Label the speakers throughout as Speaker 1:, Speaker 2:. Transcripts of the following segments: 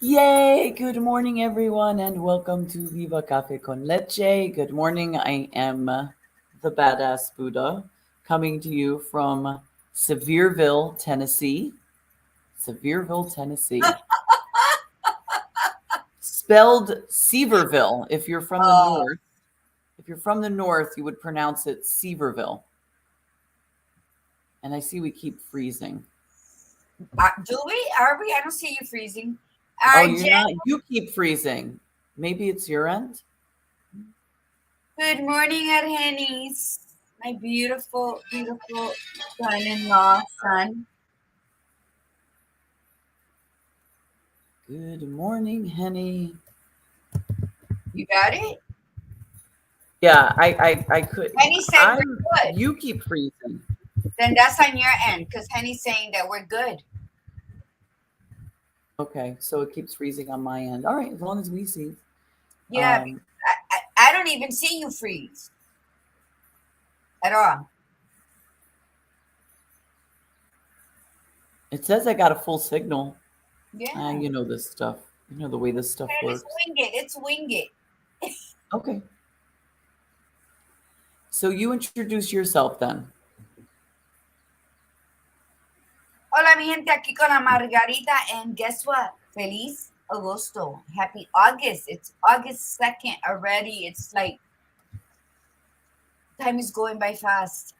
Speaker 1: Yay! Good morning, everyone, and welcome to Viva Cafe con Leche. Good morning. I am the Badass Buddha coming to you from Sevierville, Tennessee. Sevierville, Tennessee. Spelled Seaverville. If you're from the
Speaker 2: Oh,
Speaker 1: north, you would pronounce it Seaverville. And I see we keep freezing.
Speaker 2: do we? Are we? I don't see you freezing.
Speaker 1: Oh,
Speaker 2: Jen,
Speaker 1: you're not? You keep freezing. Maybe it's your end?
Speaker 2: good morning, Argenis. My beautiful, beautiful son-in-law, son.
Speaker 1: Good morning, Henny.
Speaker 2: You got it?
Speaker 1: Yeah, I could.
Speaker 2: Henny said we're good.
Speaker 1: You keep freezing.
Speaker 2: Then that's on your end because Henny's saying that we're good.
Speaker 1: Okay, so it keeps freezing on my end. All right, as long as we see.
Speaker 2: Yeah,
Speaker 1: Um,
Speaker 2: I don't even see you freeze at all.
Speaker 1: it says I got a full signal.
Speaker 2: Yeah.
Speaker 1: You know this stuff. You know the way this stuff
Speaker 2: Let's
Speaker 1: works.
Speaker 2: wing it. Let's wing it.
Speaker 1: Okay. So you introduce yourself then.
Speaker 2: Hola, mi gente, aquí con la Margarita, and guess what? Feliz Agosto. Happy August. It's August 2nd already. It's like time is going by fast.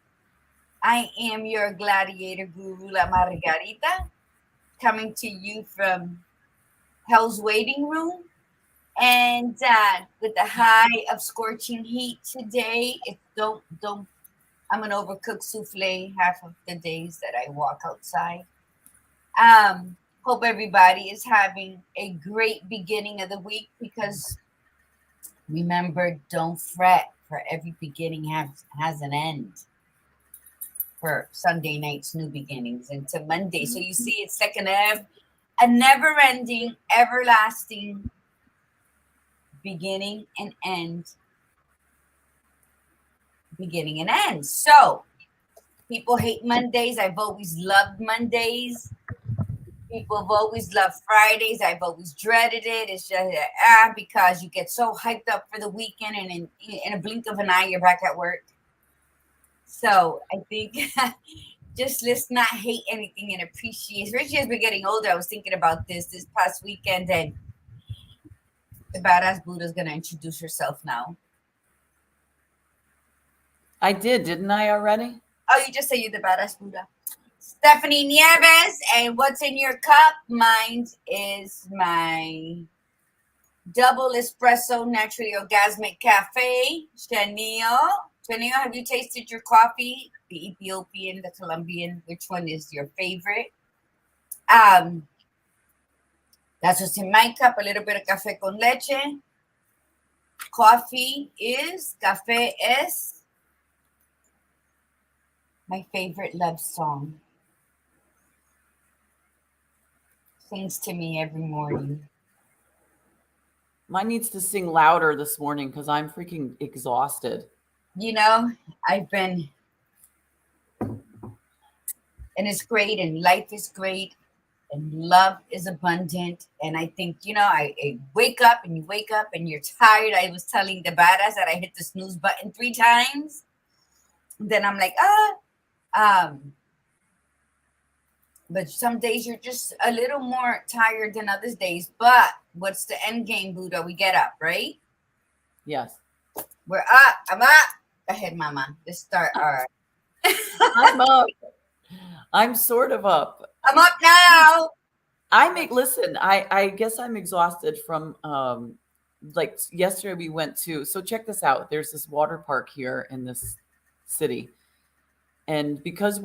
Speaker 2: I am your gladiator guru, La Margarita, coming to you from Hell's Waiting Room. And with the high of scorching heat today, I'm an overcooked souffle half of the days that I walk outside. Hope everybody is having a great beginning of the week because remember, don't fret, for every beginning has an end. For Sunday night's new beginnings into Monday. So you see, it's like a never-ending, everlasting beginning and end. Beginning and end. So people hate Mondays. I've always loved Mondays. People have always loved Fridays. I've always dreaded it. It's just because you get so hyped up for the weekend, and in a blink of an eye, you're back at work. So I think just let's not hate anything and appreciate. Especially as we're getting older, I was thinking about this past weekend, and the Badass Buddha is going to introduce herself now.
Speaker 1: I did, didn't I already?
Speaker 2: Oh, you just say you're the Badass Buddha. Stephanie Nieves, and what's in your cup? Mine is my double espresso naturally orgasmic cafe. Chanil, have you tasted your coffee? The Ethiopian, the Colombian, which one is your favorite? That's what's in my cup, a little bit of café con leche. Café es my favorite love song. Sings to me every morning.
Speaker 1: Mine needs to sing louder this morning because I'm freaking exhausted.
Speaker 2: You know, I've been, and it's great, and life is great, and love is abundant. And I think, I wake up and you wake up and you're tired. I was telling the badass that I hit the snooze button 3 times. Then I'm like, but some days you're just a little more tired than other days. But what's the end game, Buddha? We get up, right?
Speaker 1: Yes.
Speaker 2: We're up. I'm up. Go ahead, Mama. Let's start our.
Speaker 1: I'm up. I'm sort of up.
Speaker 2: I'm up now.
Speaker 1: Listen, I guess I'm exhausted from like yesterday we went to, so check this out. There's this water park here in this city. And because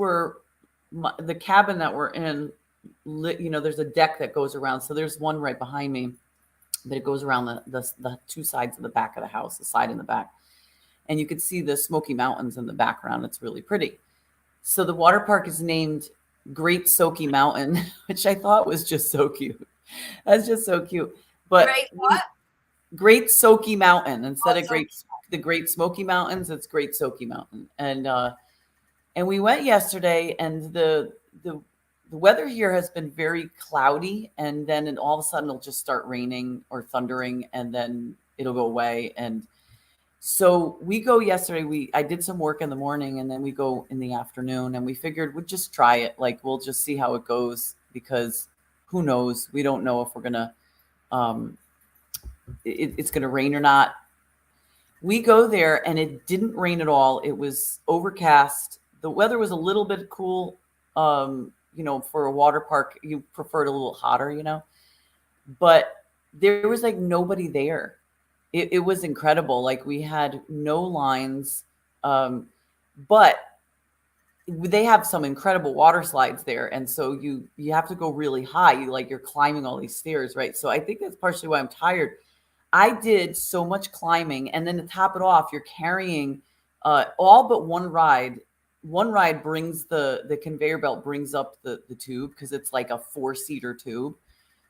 Speaker 1: the cabin that we're in, there's a deck that goes around. So there's one right behind me, but it goes around the 2 sides of the back of the house, the side and the back. And you could see the Smoky Mountains in the background. It's really pretty. So the water park is named Great Soaky Mountain, which I thought was just so cute. That's just so cute. But
Speaker 2: Great what?
Speaker 1: Great Soaky Mountain instead of the Great Smoky Mountains. It's Great Soaky Mountain, and we went yesterday, and the the weather here has been very cloudy, and then all of a sudden it'll just start raining or thundering, and then it'll go away. And so we go yesterday. I did some work in the morning, and then we go in the afternoon, and we figured we'd just try it. Like, we'll just see how it goes, because who knows? We don't know if we're gonna um, it's gonna rain or not. We go there, and it didn't rain at all. It was overcast. The weather was a little bit cool. For a water park, you prefer it a little hotter, but there was like nobody there. It was incredible. Like, we had no lines, but they have some incredible water slides there, and so you have to go really high. You're climbing all these stairs, right? So I think that's partially why I'm tired. I did so much climbing, and then to top it off, you're carrying all but one ride. One ride brings the conveyor belt brings up the tube, because it's like a 4-seater tube,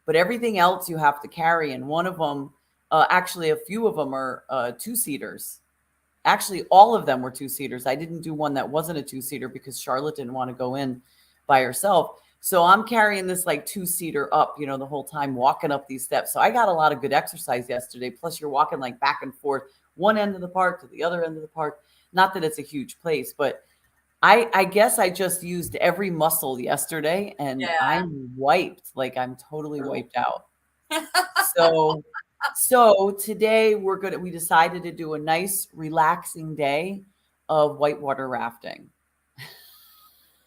Speaker 1: but everything else you have to carry. And one of them, actually, a few of them are 2-seaters. Actually, all of them were 2-seaters. I didn't do one that wasn't a 2-seater because Charlotte didn't want to go in by herself. So I'm carrying this like 2-seater up, the whole time, walking up these steps. So I got a lot of good exercise yesterday. Plus, you're walking like back and forth, one end of the park to the other end of the park. Not that it's a huge place, but I guess I just used every muscle yesterday, and
Speaker 2: Yeah.
Speaker 1: I'm wiped. Like, I'm totally wiped out. So today we decided to do a nice relaxing day of whitewater rafting.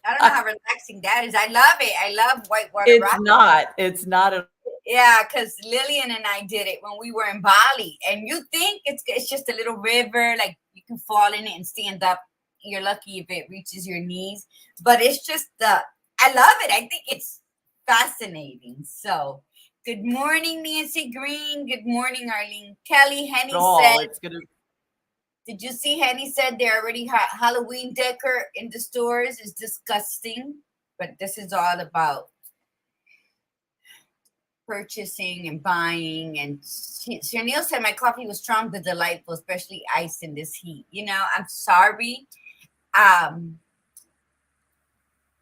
Speaker 2: I don't know how relaxing that is. I love it. I love whitewater rafting.
Speaker 1: It's not at
Speaker 2: Yeah, because Lillian and I did it when we were in Bali, and you think it's just a little river, like you can fall in it and stand up. You're lucky if it reaches your knees, but it's just I love it. I think it's fascinating. So, good morning, Nancy Green. Good morning, Arlene Kelly. Henny
Speaker 1: all.
Speaker 2: said,
Speaker 1: It's gonna.
Speaker 2: "Did you see?" Henny said they already have Halloween decor in the stores. It's disgusting, but this is all about purchasing and buying. And Chanel said my coffee was strong but delightful, especially iced in this heat. I'm sorry.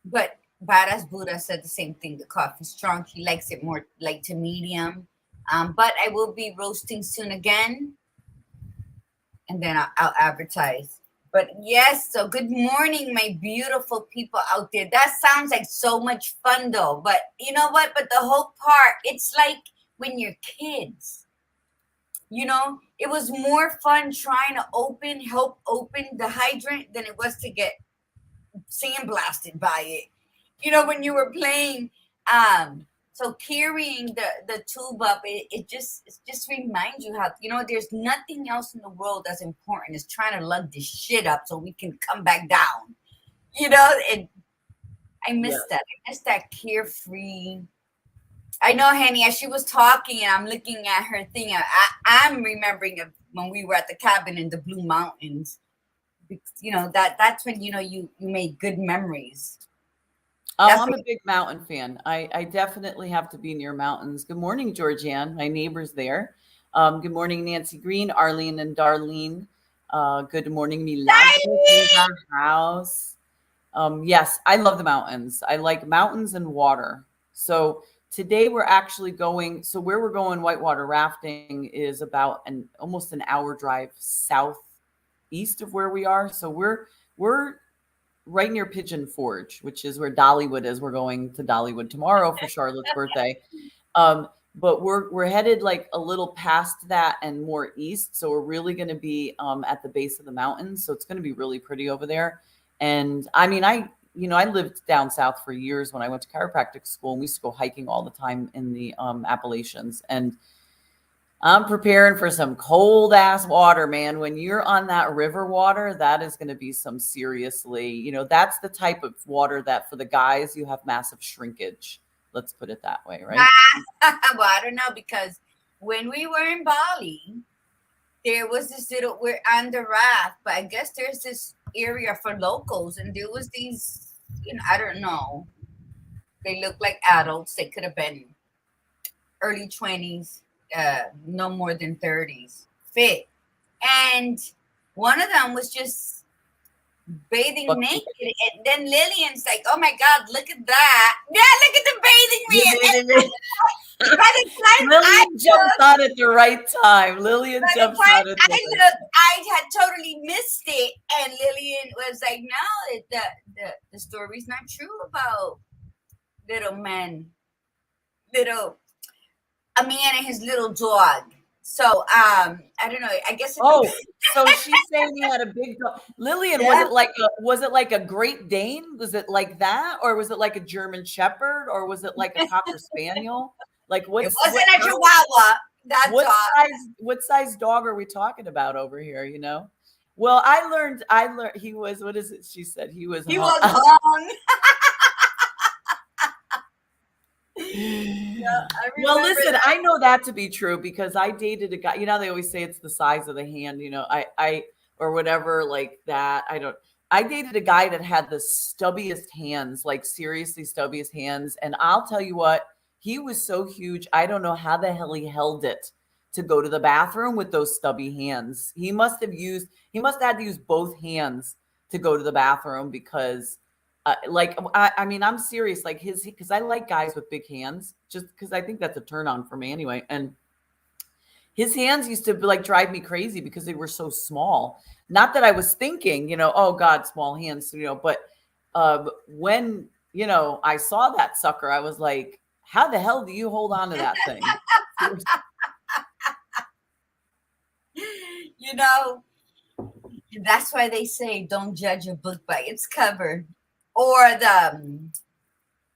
Speaker 2: But Badass Buddha said the same thing. The coffee strong. He likes it more light to medium. But I will be roasting soon again, and then I'll advertise. But yes, so good morning, my beautiful people out there. That sounds like so much fun, though. But you know what? But the whole part, it's like when you're kids. It was more fun trying to help open the hydrant than it was to get sandblasted by it. When you were playing. So carrying the tube up, it just reminds you how, there's nothing else in the world that's important as trying to lug this shit up so we can come back down. And I miss that. I miss that carefree. I know, Henny, as she was talking and I'm looking at her thing, I'm remembering of when we were at the cabin in the Blue Mountains. That's when you made good memories.
Speaker 1: I'm a big mountain fan. I definitely have to be near mountains. Good morning, Georgianne. My neighbor's there. Good morning, Nancy Green, Arlene, and Darlene. Good morning, Milagros in our house. Yes, I love the mountains. I like mountains and water. So today we're actually going. So where we're going whitewater rafting is about almost an hour drive southeast of where we are. So we're right near Pigeon Forge, which is where Dollywood is. We're going to Dollywood tomorrow for Charlotte's birthday. But we're headed like a little past that and more east. So we're really going to be at the base of the mountains. So it's going to be really pretty over there. And I mean, I lived down south for years when I went to chiropractic school, and we used to go hiking all the time in the Appalachians. And I'm preparing for some cold ass water, man. When you're on that river water, that is going to be some seriously, that's the type of water that for the guys, you have massive shrinkage. Let's put it that way, right?
Speaker 2: Well, I don't know, because when we were in Bali, there was this we're on the raft, but I guess there's this area for locals, and there was these, I don't know. They look like adults. They could have been early 20s. No more than 30s, fit. And one of them was just bathing
Speaker 1: Buck
Speaker 2: naked.
Speaker 1: naked.
Speaker 2: And then Lillian's like, oh my God, look at that. Yeah, look at the bathing man. And by the time I
Speaker 1: Lillian jumps
Speaker 2: looked,
Speaker 1: on at the right time. Lillian
Speaker 2: by the
Speaker 1: jumps
Speaker 2: time
Speaker 1: on at the
Speaker 2: I
Speaker 1: right
Speaker 2: looked,
Speaker 1: time.
Speaker 2: I had totally missed it. And Lillian was like, no, the story's not true about little men, little, a man and his little dog. So I don't know. I guess it
Speaker 1: Oh,
Speaker 2: depends.
Speaker 1: so she's saying he had a big dog. Lillian,
Speaker 2: Yeah.
Speaker 1: was it like a Great Dane? Was it like that? Or was it like a German Shepherd? Or was it like a Cocker Spaniel? Like
Speaker 2: It wasn't a Chihuahua. That dog.
Speaker 1: what size dog are we talking about over here, you know? Well, I learned he was, what is it? She said he was
Speaker 2: He was hung. Yeah, I
Speaker 1: Well,
Speaker 2: remember
Speaker 1: listen,
Speaker 2: that.
Speaker 1: I know that to be true because I dated a guy, you know, they always say it's the size of the hand, you know, or whatever, like that. I dated a guy that had the stubbiest hands, like seriously stubbiest hands. And I'll tell you what, he was so huge. I don't know how the hell he held it to go to the bathroom with those stubby hands. He must have had to use both hands to go to the bathroom because I mean, I'm serious. Like because I like guys with big hands, just because I think that's a turn on for me anyway. And his hands used to like drive me crazy because they were so small. Not that I was thinking, you know, oh God, small hands, you know, but when you know I saw that sucker, I was like, how the hell do you hold on to that thing?
Speaker 2: You know, that's why they say don't judge a book by its cover. Or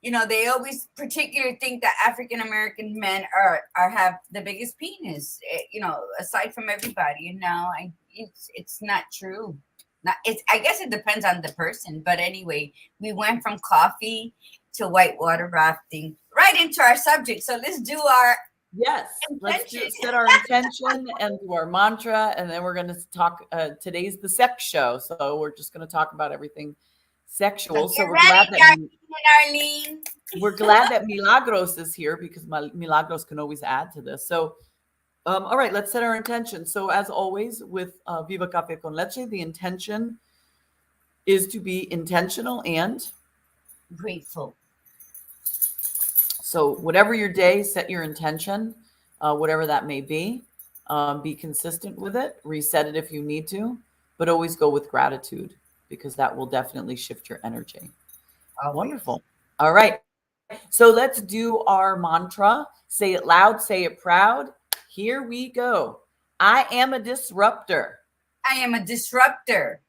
Speaker 2: you know, they always particularly think that African American men are have the biggest penis. You know, aside from everybody, you know, it's not true. Not it's. I guess it depends on the person, but anyway, we went from coffee to whitewater rafting right into our subject. So let's do our
Speaker 1: Yes,
Speaker 2: intention.
Speaker 1: set our intention and do our mantra, and then we're going to talk. Today's the sex show, so we're just going to talk about everything
Speaker 2: So
Speaker 1: sexual. So
Speaker 2: get ready, Darlene.
Speaker 1: we're glad that Milagros is here because Milagros can always add to this. So, all right, let's set our intention. So, as always with Viva Cafe con Leche, the intention is to be intentional and
Speaker 2: Grateful.
Speaker 1: so whatever your day, set your intention, whatever that may be. Be consistent with it. Reset it if you need to, but always go with gratitude because that will definitely shift your energy.
Speaker 2: Always.
Speaker 1: Wonderful. All right. So let's do our mantra. Say it loud, say it proud. Here we go. I am a disruptor.
Speaker 2: I am a disruptor.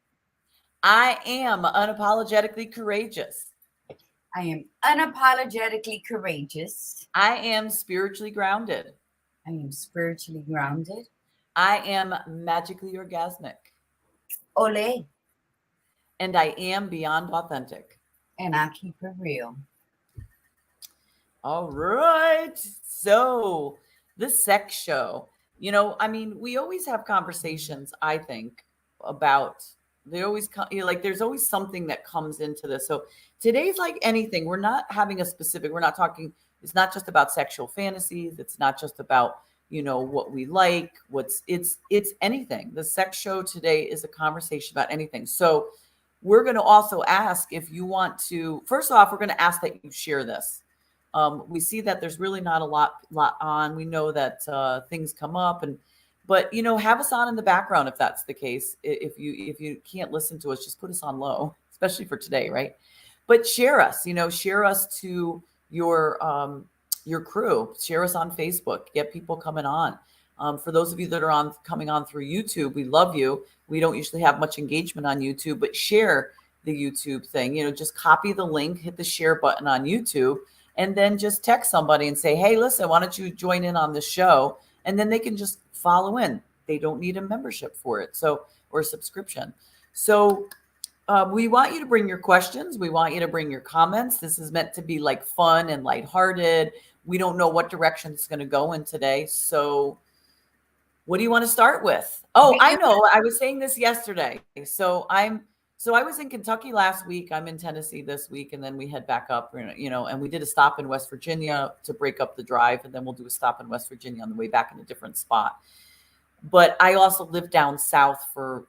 Speaker 1: I am unapologetically courageous.
Speaker 2: I am unapologetically courageous.
Speaker 1: I am spiritually grounded.
Speaker 2: I am spiritually grounded.
Speaker 1: I am magically orgasmic.
Speaker 2: Ole.
Speaker 1: And I am beyond authentic.
Speaker 2: And I keep it real.
Speaker 1: All right. So, the sex show. You know, I mean, we always have conversations, I think, about they always come, you know, like there's always something that comes into this. So, today's like anything. We're not having a specific, we're not talking, it's not just about sexual fantasies. It's not just about, you know, what we like, it's anything. The sex show today is a conversation about anything. So, we're going to also ask if you want to, first off, we're going to ask that you share this. We see that there's really not a lot on. We know that things come up, but you know, have us on in the background if that's the case. If you can't listen to us, just put us on low, especially for today, right? But share us. You know, share us to your crew. Share us on Facebook. Get people coming on. For those of you that are coming on through YouTube, we love you. We don't usually have much engagement on YouTube, but share the YouTube thing. You know, just copy the link, hit the share button on YouTube, and then just text somebody and say, hey, listen, why don't you join in on the show? And then they can just follow in. They don't need a membership for it. So, or a subscription. So we want you to bring your questions. We want you to bring your comments. This is meant to be like fun and lighthearted. We don't know what direction it's going to go in today. So what do you want to start with? Oh, I know. I was saying this yesterday. So I was in Kentucky last week. I'm in Tennessee this week, and then we head back up, you know, and we did a stop in West Virginia to break up the drive, and then we'll do a stop in West Virginia on the way back in a different spot. But I also lived down south for,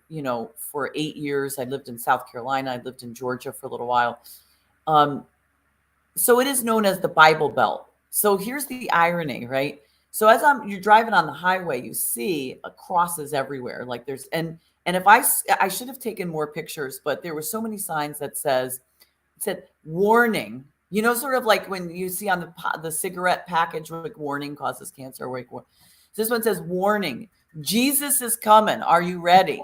Speaker 1: for 8 years. I lived in South Carolina. I lived in Georgia for a little while. Um, so it is known as the Bible Belt. So here's the irony, right? So as you're driving on the highway, you see crosses everywhere. Like and if I should have taken more pictures, but there were so many signs that said warning. Sort of like when you see on the cigarette package, like warning causes cancer. This one says warning. Jesus is coming. Are you ready?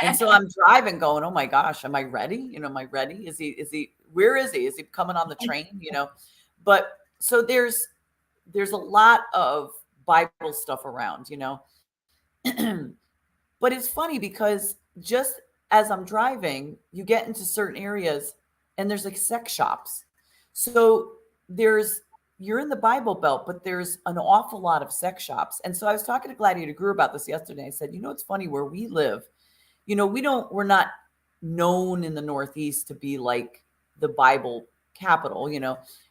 Speaker 1: And so I'm driving going, oh my gosh, am I ready? Am I ready? Where is he? Is he coming on the train? But so there's a lot of Bible stuff around, but it's funny because just as I'm driving, you get into certain areas and there's like sex shops. So you're in the Bible Belt, but there's an awful lot of sex shops. And so I was talking to Gladiator Greer about this yesterday. I said, it's funny where we live, we're not known in the Northeast to be like the Bible capital.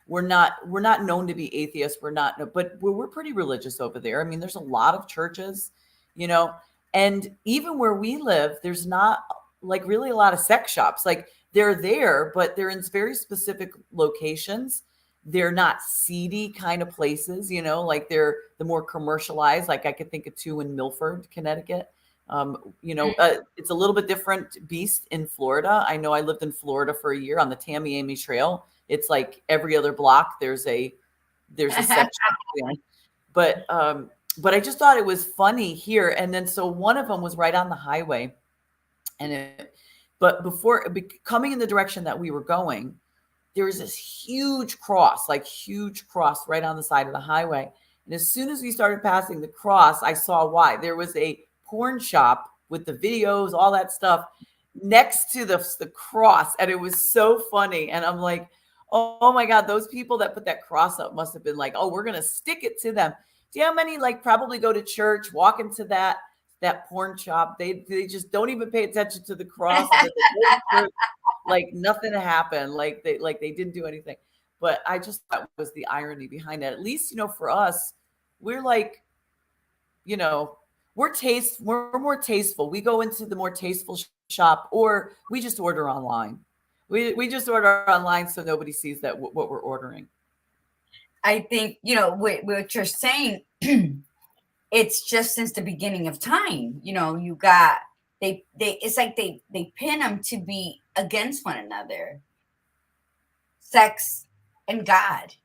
Speaker 1: We're not known to be atheists. But we're pretty religious over there. I mean, there's a lot of churches, you know, and even where we live, there's not like really a lot of sex shops. Like they're there, but they're in very specific locations. They're not seedy kind of places, like they're the more commercialized. Like I could think of two in Milford, Connecticut. It's a little bit different beast in Florida. I know I lived in Florida for a year on the Tamiami Trail. It's like every other block there's a sex shop. But I just thought it was funny here. And then so one of them was right on the highway, but before coming in the direction that we were going, there was this huge cross right on the side of the highway. And as soon as we started passing the cross, I saw why. There was a porn shop with the videos, all that stuff next to the cross. And it was so funny. And I'm like, oh my God, those people that put that cross up must have been like, oh, we're going to stick it to them. Do you know how many like probably go to church, walk into that porn shop? They just don't even pay attention to the cross. Like nothing happened. Like they didn't do anything. But I just thought was the irony behind it. At least, for us, we're like, we're more tasteful. We go into the more tasteful shop, or we just order online. We just order online so nobody sees that what we're ordering.
Speaker 2: I think, what you're saying, it's just since the beginning of time, you got, it's like they pin them to be against one another. Sex and God.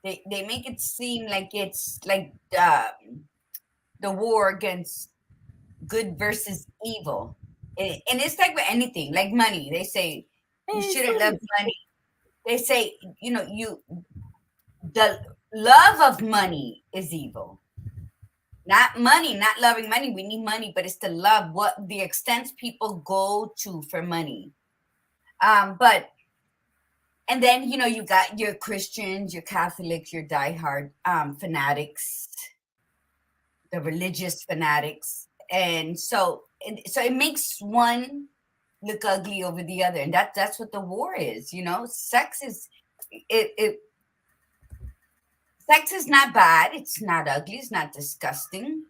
Speaker 2: They make it seem like it's like the war against good versus evil. And it's like with anything, like money. They say you shouldn't love money. They say, the love of money is evil. Not money, not loving money. We need money, but it's the love, what the extent people go to for money. And then, you got your Christians, your Catholics, your diehard fanatics, the religious fanatics. And so it makes one look ugly over the other. And that's what the war is, sex is, sex is not bad. It's not ugly. It's not disgusting.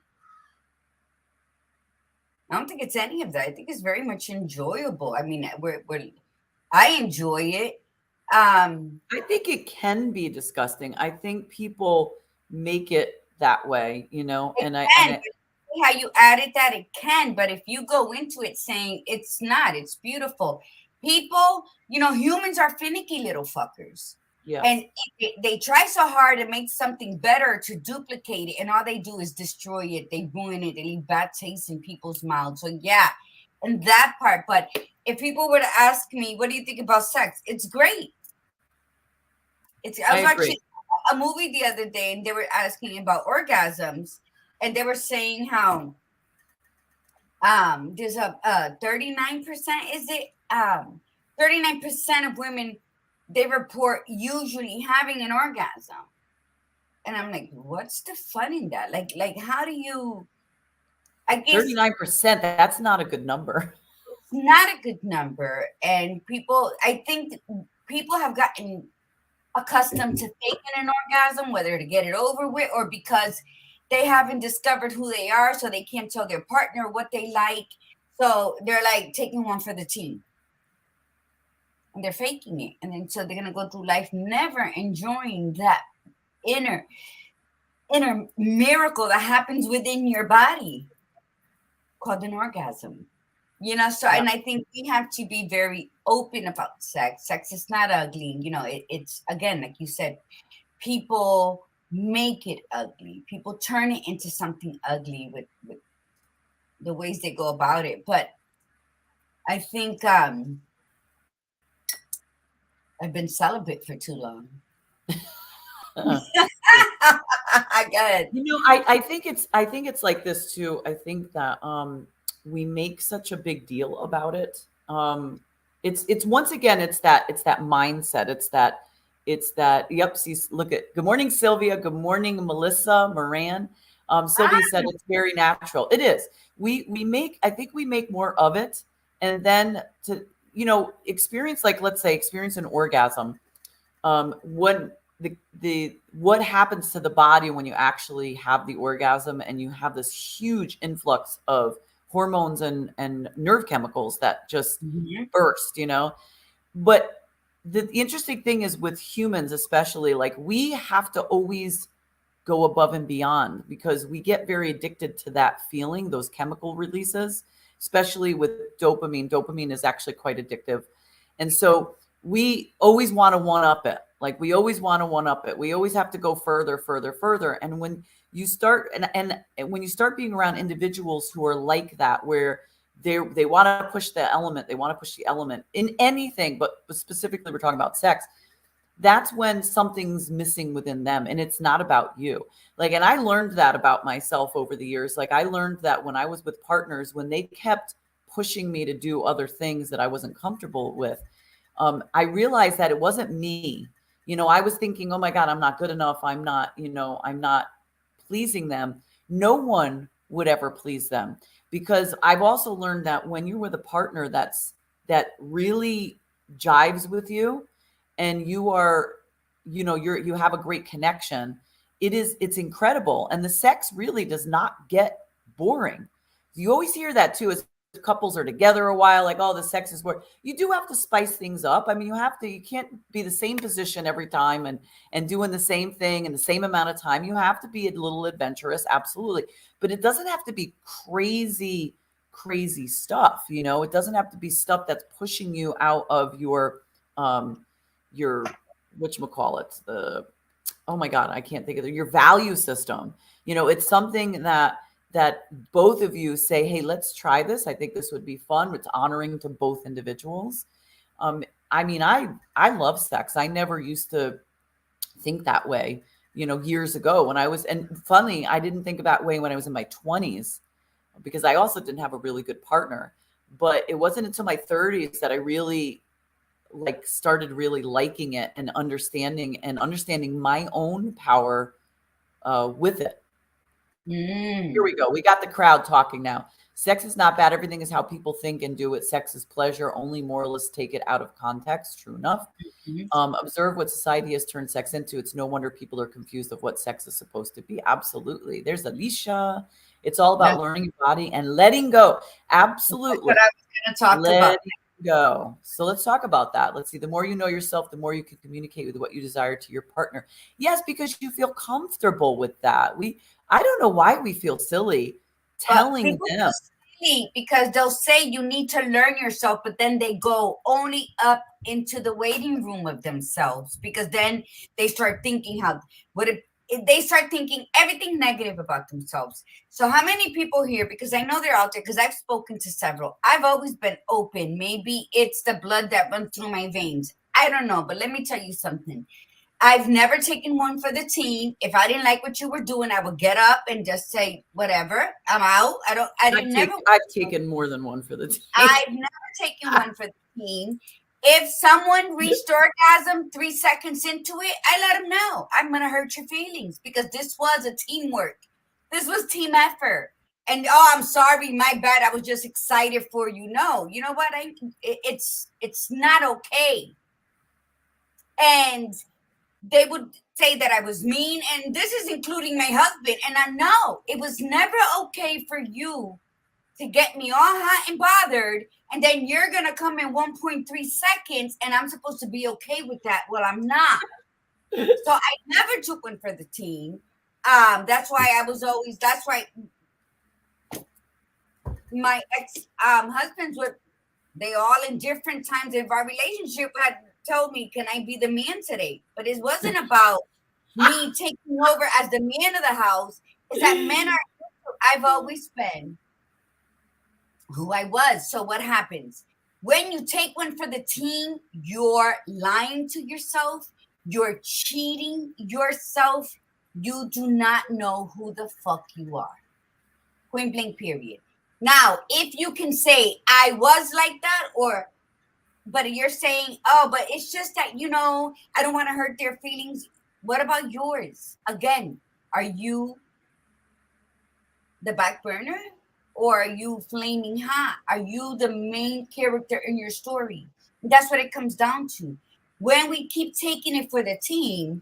Speaker 2: I don't think it's any of that. I think it's very much enjoyable. I mean, I enjoy it.
Speaker 1: I think it can be disgusting. I think people make it that way,
Speaker 2: How you added that, it can, but if you go into it saying it's not, it's beautiful. People, humans are finicky little fuckers. Yeah. And they try so hard to make something better to duplicate it, and all they do is destroy it. They ruin it. They leave bad taste in people's mouths. So yeah, and that part. But if people were to ask me, what do you think about sex? It's great. I was watching a movie the other day, and they were asking about orgasms, and they were saying how there's a 39%, is it 39% of women, they report usually having an orgasm. And I'm like, what's the fun in that? Like how do you, I guess
Speaker 1: 39%, that's not a good number.
Speaker 2: It's not a good number. And I think people have gotten accustomed to faking an orgasm, whether to get it over with or because they haven't discovered who they are, so they can't tell their partner what they like. So they're like taking one for the team. And they're faking it. And then so they're gonna go through life never enjoying that inner miracle that happens within your body called an orgasm. So
Speaker 1: Yeah.
Speaker 2: and I think we have to be very open about sex. Sex is not ugly. It's again, like you said, people make it ugly. People turn it into something ugly with the ways they go about it. But I think I've been celibate for too long. I got
Speaker 1: I think it's like this too. I think that we make such a big deal about it. It's once again, it's that mindset. It's that yep, see, look at good morning, Sylvia. Good morning, Melissa, Moran. Sylvia said it's very natural. It is. I think we make more of it, and then to experience, like, let's say, experience an orgasm. When the what happens to the body when you actually have the orgasm and you have this huge influx of hormones and nerve chemicals that just burst. But the interesting thing is with humans, especially, like, we have to always go above and beyond because we get very addicted to that feeling, those chemical releases, especially with dopamine. Dopamine is actually quite addictive. And so we always want to one up it. Like, we always want to one up it. We always have to go further, further, further. And when you start and when you start being around individuals who are like that, where they want to push the element, they want to push the element in anything, but specifically we're talking about sex, that's when something's missing within them, and it's not about you. Like, and I learned that about myself over the years. Like, I learned that when I was with partners, when they kept pushing me to do other things that I wasn't comfortable with, I realized that it wasn't me. I was thinking, oh my God, I'm not good enough. I'm not pleasing them. No one would ever please them, because I've also learned that when you're with a partner that really jives with you, and you are, you have a great connection, it's incredible. And the sex really does not get boring. You always hear that too, as couples are together a while, like, oh, the sex is boring. You do have to spice things up. I mean, you can't be the same position every time and doing the same thing in the same amount of time. You have to be a little adventurous, absolutely. But it doesn't have to be crazy stuff. It doesn't have to be stuff that's pushing you out of your whatchamacallit, oh my God, I can't think of it, your value system. It's something that both of you say, hey, let's try this. I think this would be fun. It's honoring to both individuals. I mean, I love sex. I never used to think that way, years ago when and funny, I didn't think that way when I was in my 20s, because I also didn't have a really good partner. But it wasn't until my 30s that I really started really liking it and understanding my own power with it. Here we go. We got the crowd talking now. Sex is not bad. Everything is how people think and do it. Sex is pleasure. Only moralists take it out of context. True enough. Observe what society has turned sex into. It's no wonder people are confused of what sex is supposed to be. Absolutely. There's Alicia. It's all about learning your body and letting go. Absolutely.
Speaker 2: That's what I was going to talk about.
Speaker 1: Go. So let's talk about that. Let's see. The more you know yourself, the more you can communicate with what you desire to your partner. Yes, because you feel comfortable with that. I don't know why we feel silly telling them.
Speaker 2: Because they'll say you need to learn yourself, but then they go only up into the waiting room of themselves, because then they start thinking they start thinking everything negative about themselves. So how many people here, because I know they're out there, because I've spoken to several, I've always been open. Maybe it's the blood that runs through my veins. I don't know, but let me tell you something. I've never taken one for the team. If I didn't like what you were doing, I would get up and just say, whatever, I'm out.
Speaker 1: I've taken more than one for the team.
Speaker 2: I've never taken one for the team. If someone reached orgasm 3 seconds into it, I let them know. I'm going to hurt your feelings, because this was a teamwork. This was team effort. And, oh, I'm sorry, my bad. I was just excited for you. No, you know what? It's not okay. And they would say that I was mean, and this is including my husband. And I know it was never okay for you to get me all hot and bothered, and then you're gonna come in 1.3 seconds, and I'm supposed to be okay with that. Well, I'm not. So I never took one for the team. That's why I was always. That's why my ex husbands were. They all in different times of our relationship had told me, "Can I be the man today?" But it wasn't about me taking over as the man of the house. It's that men are. I've always been who I was. So what happens? When you take one for the team, you're lying to yourself, you're cheating yourself, you do not know who the fuck you are. Point blank, period. Now, if you can say I was like that, or but you're saying, oh, but it's just that, I don't want to hurt their feelings. What about yours? Again, are you the back burner? Or are you flaming hot? Are you the main character in your story? That's what it comes down to. When we keep taking it for the team,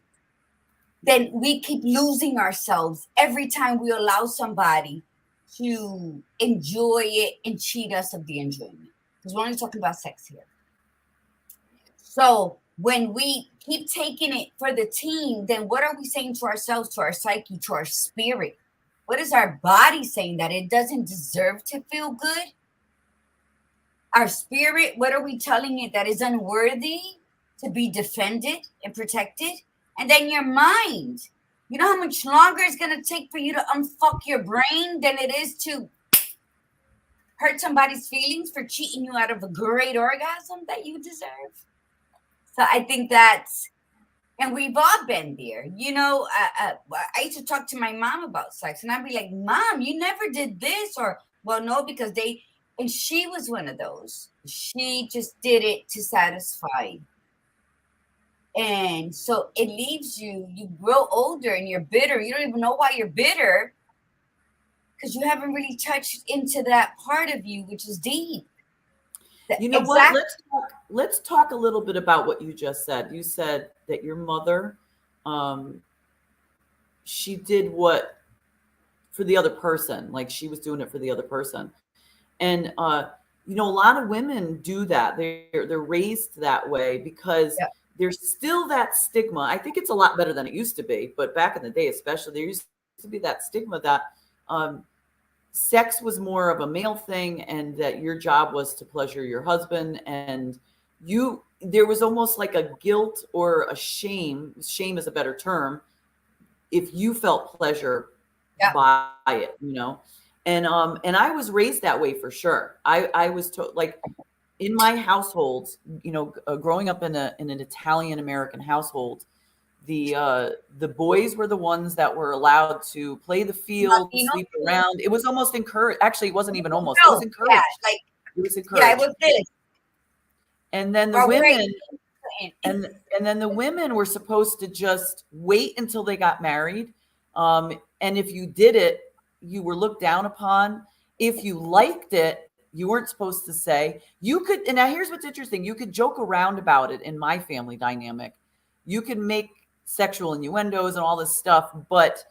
Speaker 2: then we keep losing ourselves every time we allow somebody to enjoy it and cheat us of the enjoyment. Because we're only talking about sex here. So when we keep taking it for the team, then what are we saying to ourselves, to our psyche, to our spirit? What is our body saying? That it doesn't deserve to feel good? Our spirit, what are we telling it? That is unworthy to be defended and protected? And then your mind, you know how much longer it's going to take for you to unfuck your brain than it is to hurt somebody's feelings for cheating you out of a great orgasm that you deserve? So I think that's, and we've all been there. I used to talk to my mom about sex, and I'd be like, Mom, you never did this. Or, well, no, because and she was one of those. She just did it to satisfy. And so it leaves you grow older and you're bitter. You don't even know why you're bitter, because you haven't really touched into that part of you, which is deep.
Speaker 1: You know what? Let's talk a little bit about what you just said. You said that your mother, she did what for the other person, like she was doing it for the other person. And a lot of women do that. They're raised that way because there's still that stigma. I think it's a lot better than it used to be, but back in the day, especially, there used to be that stigma that sex was more of a male thing, and that your job was to pleasure your husband, and there was almost like a guilt or a shame is a better term, if you felt pleasure by it, and I was raised that way for sure. I was like, in my household, growing up in an Italian American household, the boys were the ones that were allowed to play the field, sleep around. It was almost encouraged. Actually, it wasn't even almost. It was encouraged. It was encouraged.
Speaker 2: Yeah, it was this.
Speaker 1: And then the women, and then the women were supposed to just wait until they got married. And if you did it, you were looked down upon. If you liked it, you weren't supposed to say. You could, and now here's what's interesting. You could joke around about it in my family dynamic. You could make sexual innuendos and all this stuff, but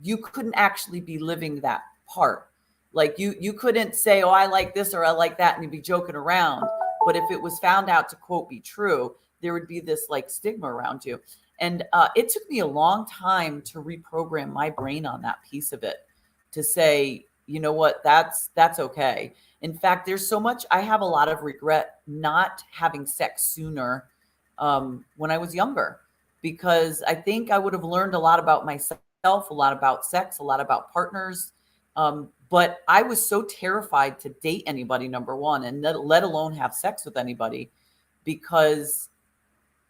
Speaker 1: you couldn't actually be living that part. Like you couldn't say, oh, I like this or I like that, and you'd be joking around. But if it was found out to, quote, be true, there would be this like stigma around you. And it took me a long time to reprogram my brain on that piece of it, to say, you know what, that's okay. In fact, there's so much, I have a lot of regret not having sex sooner when I was younger, because I think I would have learned a lot about myself, a lot about sex, a lot about partners. But I was so terrified to date anybody, number one, and let alone have sex with anybody, because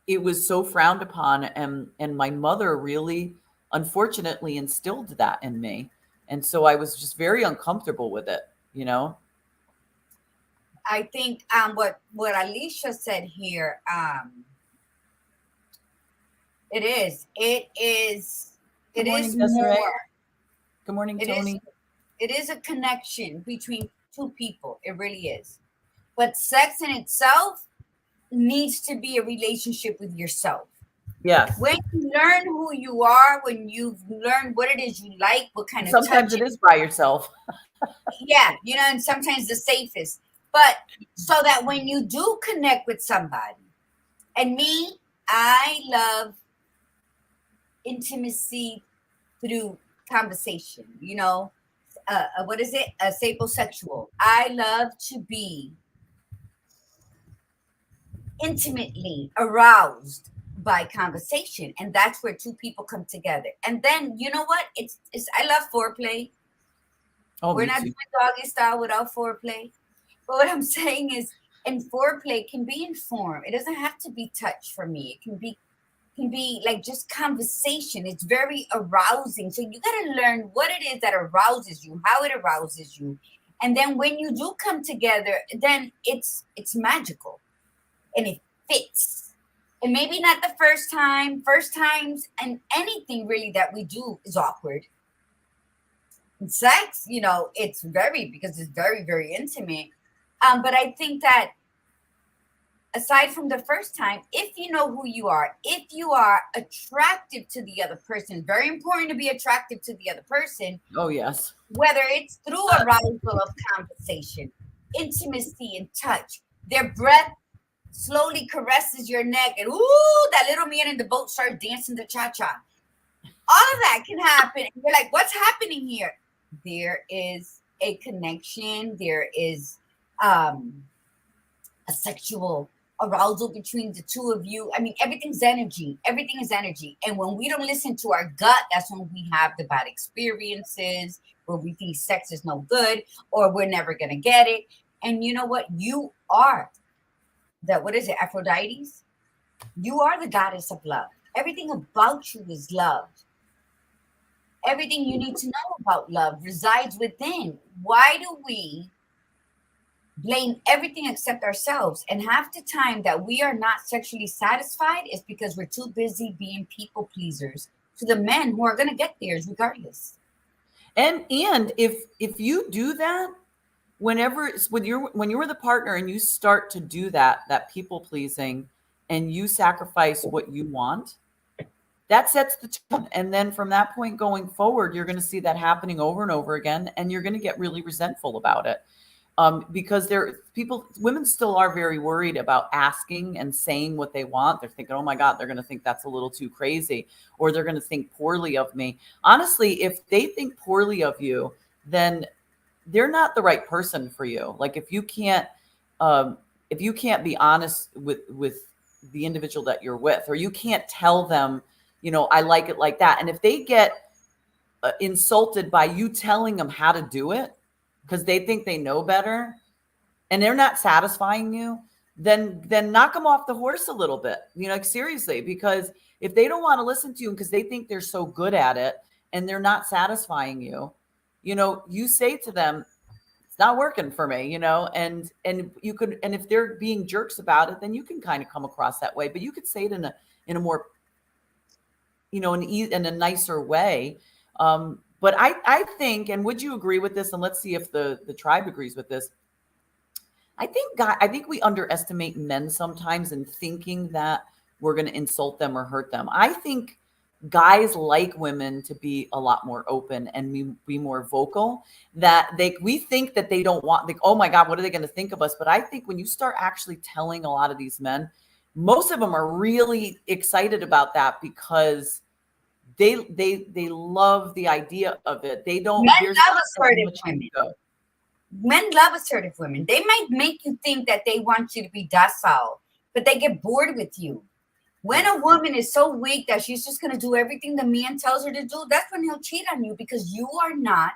Speaker 1: it was so frowned upon. And my mother really, unfortunately, instilled that in me. And so I was just very uncomfortable with it,
Speaker 2: I think what Alicia said here, it is more.
Speaker 1: Good morning, Tony.
Speaker 2: It is a connection between two people. It really is. But sex in itself needs to be a relationship with yourself.
Speaker 1: Yes.
Speaker 2: When you learn who you are, when you've learned what it is you like, what kind
Speaker 1: And
Speaker 2: of
Speaker 1: sometimes
Speaker 2: touch,
Speaker 1: it is by yourself.
Speaker 2: yeah, and sometimes the safest. But so that when you do connect with somebody, and me, I love intimacy through conversation. What is it? A sapiosexual. I love to be intimately aroused by conversation, and that's where two people come together. And then you know what? It's I love foreplay.
Speaker 1: Oh,
Speaker 2: We're
Speaker 1: me
Speaker 2: not
Speaker 1: too.
Speaker 2: doing doggy style without foreplay. But what I'm saying is, and foreplay can be in form. It doesn't have to be touch for me. It can be like just conversation. It's very arousing. So you got to learn what it is that arouses you, how it arouses you. And then when you do come together, then it's magical and it fits. And maybe not the first time. First times and anything really that we do is awkward. And sex, it's because it's very, very intimate. But I think that aside from the first time, if you know who you are, if you are attractive to the other person, very important to be attractive to the other person,
Speaker 1: Oh, yes.
Speaker 2: whether it's through arousal of conversation, intimacy, and touch. Their breath slowly caresses your neck, and ooh, that little man in the boat starts dancing the cha-cha. All of that can happen. And you're like, what's happening here? There is a connection. There is a sexual arousal between the two of you. I mean, everything's energy. Everything is energy. And when we don't listen to our gut, that's when we have the bad experiences, where we think sex is no good or we're never going to get it. And you know what? You are what is it, Aphrodite's? You are the goddess of love. Everything about you is love. Everything you need to know about love resides within. Why do we blame everything except ourselves? And half the time that we are not sexually satisfied is because we're too busy being people pleasers to the men who are going to get theirs regardless.
Speaker 1: And if you do that, whenever it's when you're the partner and you start to do that people pleasing, and you sacrifice what you want, that sets the tone. And then from that point going forward, you're going to see that happening over and over again, and you're going to get really resentful about it. Because women still are very worried about asking and saying what they want. They're thinking, oh my God, they're going to think that's a little too crazy, or they're going to think poorly of me. Honestly, if they think poorly of you, then they're not the right person for you. Like if you can't be honest with the individual that you're with, or you can't tell them, I like it like that. And if they get insulted by you telling them how to do it because they think they know better, and they're not satisfying you, then knock them off the horse a little bit, like seriously, because if they don't want to listen to you because they think they're so good at it and they're not satisfying you, you say to them, it's not working for me, and you could, and if they're being jerks about it, then you can kind of come across that way, but you could say it in a more, in a nicer way. But I think, and would you agree with this? And let's see if the tribe agrees with this. I think we underestimate men sometimes in thinking that we're going to insult them or hurt them. I think guys like women to be a lot more open and be more vocal, that we think that they don't want, like, oh my God, what are they going to think of us? But I think when you start actually telling a lot of these men, most of them are really excited about that because they love the idea of it. They don't,
Speaker 2: Men
Speaker 1: there's
Speaker 2: love
Speaker 1: not so
Speaker 2: assertive
Speaker 1: much
Speaker 2: women.
Speaker 1: ego.
Speaker 2: Men love assertive women. They might make you think that they want you to be docile, but they get bored with you. When a woman is so weak that she's just going to do everything the man tells her to do, that's when he'll cheat on you, because you are not,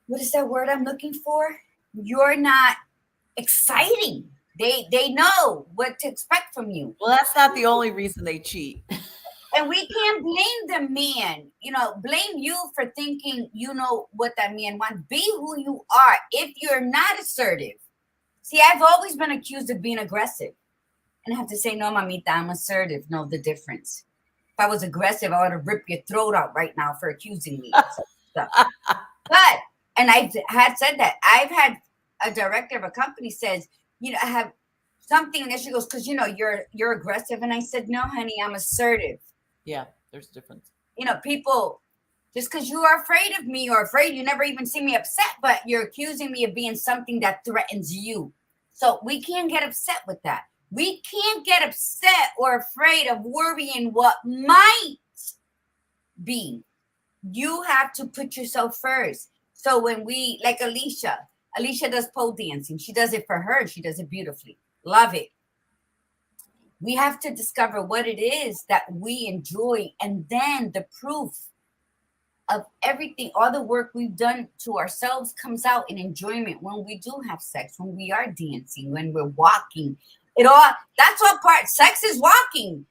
Speaker 2: what is that word I'm looking for? You're not exciting. They know what to expect from you.
Speaker 1: Well, that's not the only reason they cheat.
Speaker 2: And we can't blame the man, blame you for thinking you know what that man wants. Be who you are. If you're not assertive, see, I've always been accused of being aggressive. And I have to say, no, mamita, I'm assertive. Know the difference. If I was aggressive, I would have ripped your throat out right now for accusing me. But, and I had said that. I've had a director of a company says, I have something. And then she goes, because you're aggressive. And I said, no, honey, I'm assertive.
Speaker 1: Yeah, there's a difference.
Speaker 2: People, just because you are afraid of me or afraid, you never even see me upset, but you're accusing me of being something that threatens you. So we can't get upset with that. We can't get upset or afraid of worrying what might be. You have to put yourself first. So when we, like Alicia does pole dancing. She does it for her. She does it beautifully. Love it. We have to discover what it is that we enjoy, and then the proof of everything, all the work we've done to ourselves comes out in enjoyment when we do have sex, when we are dancing, when we're walking. That's what part. Sex is walking.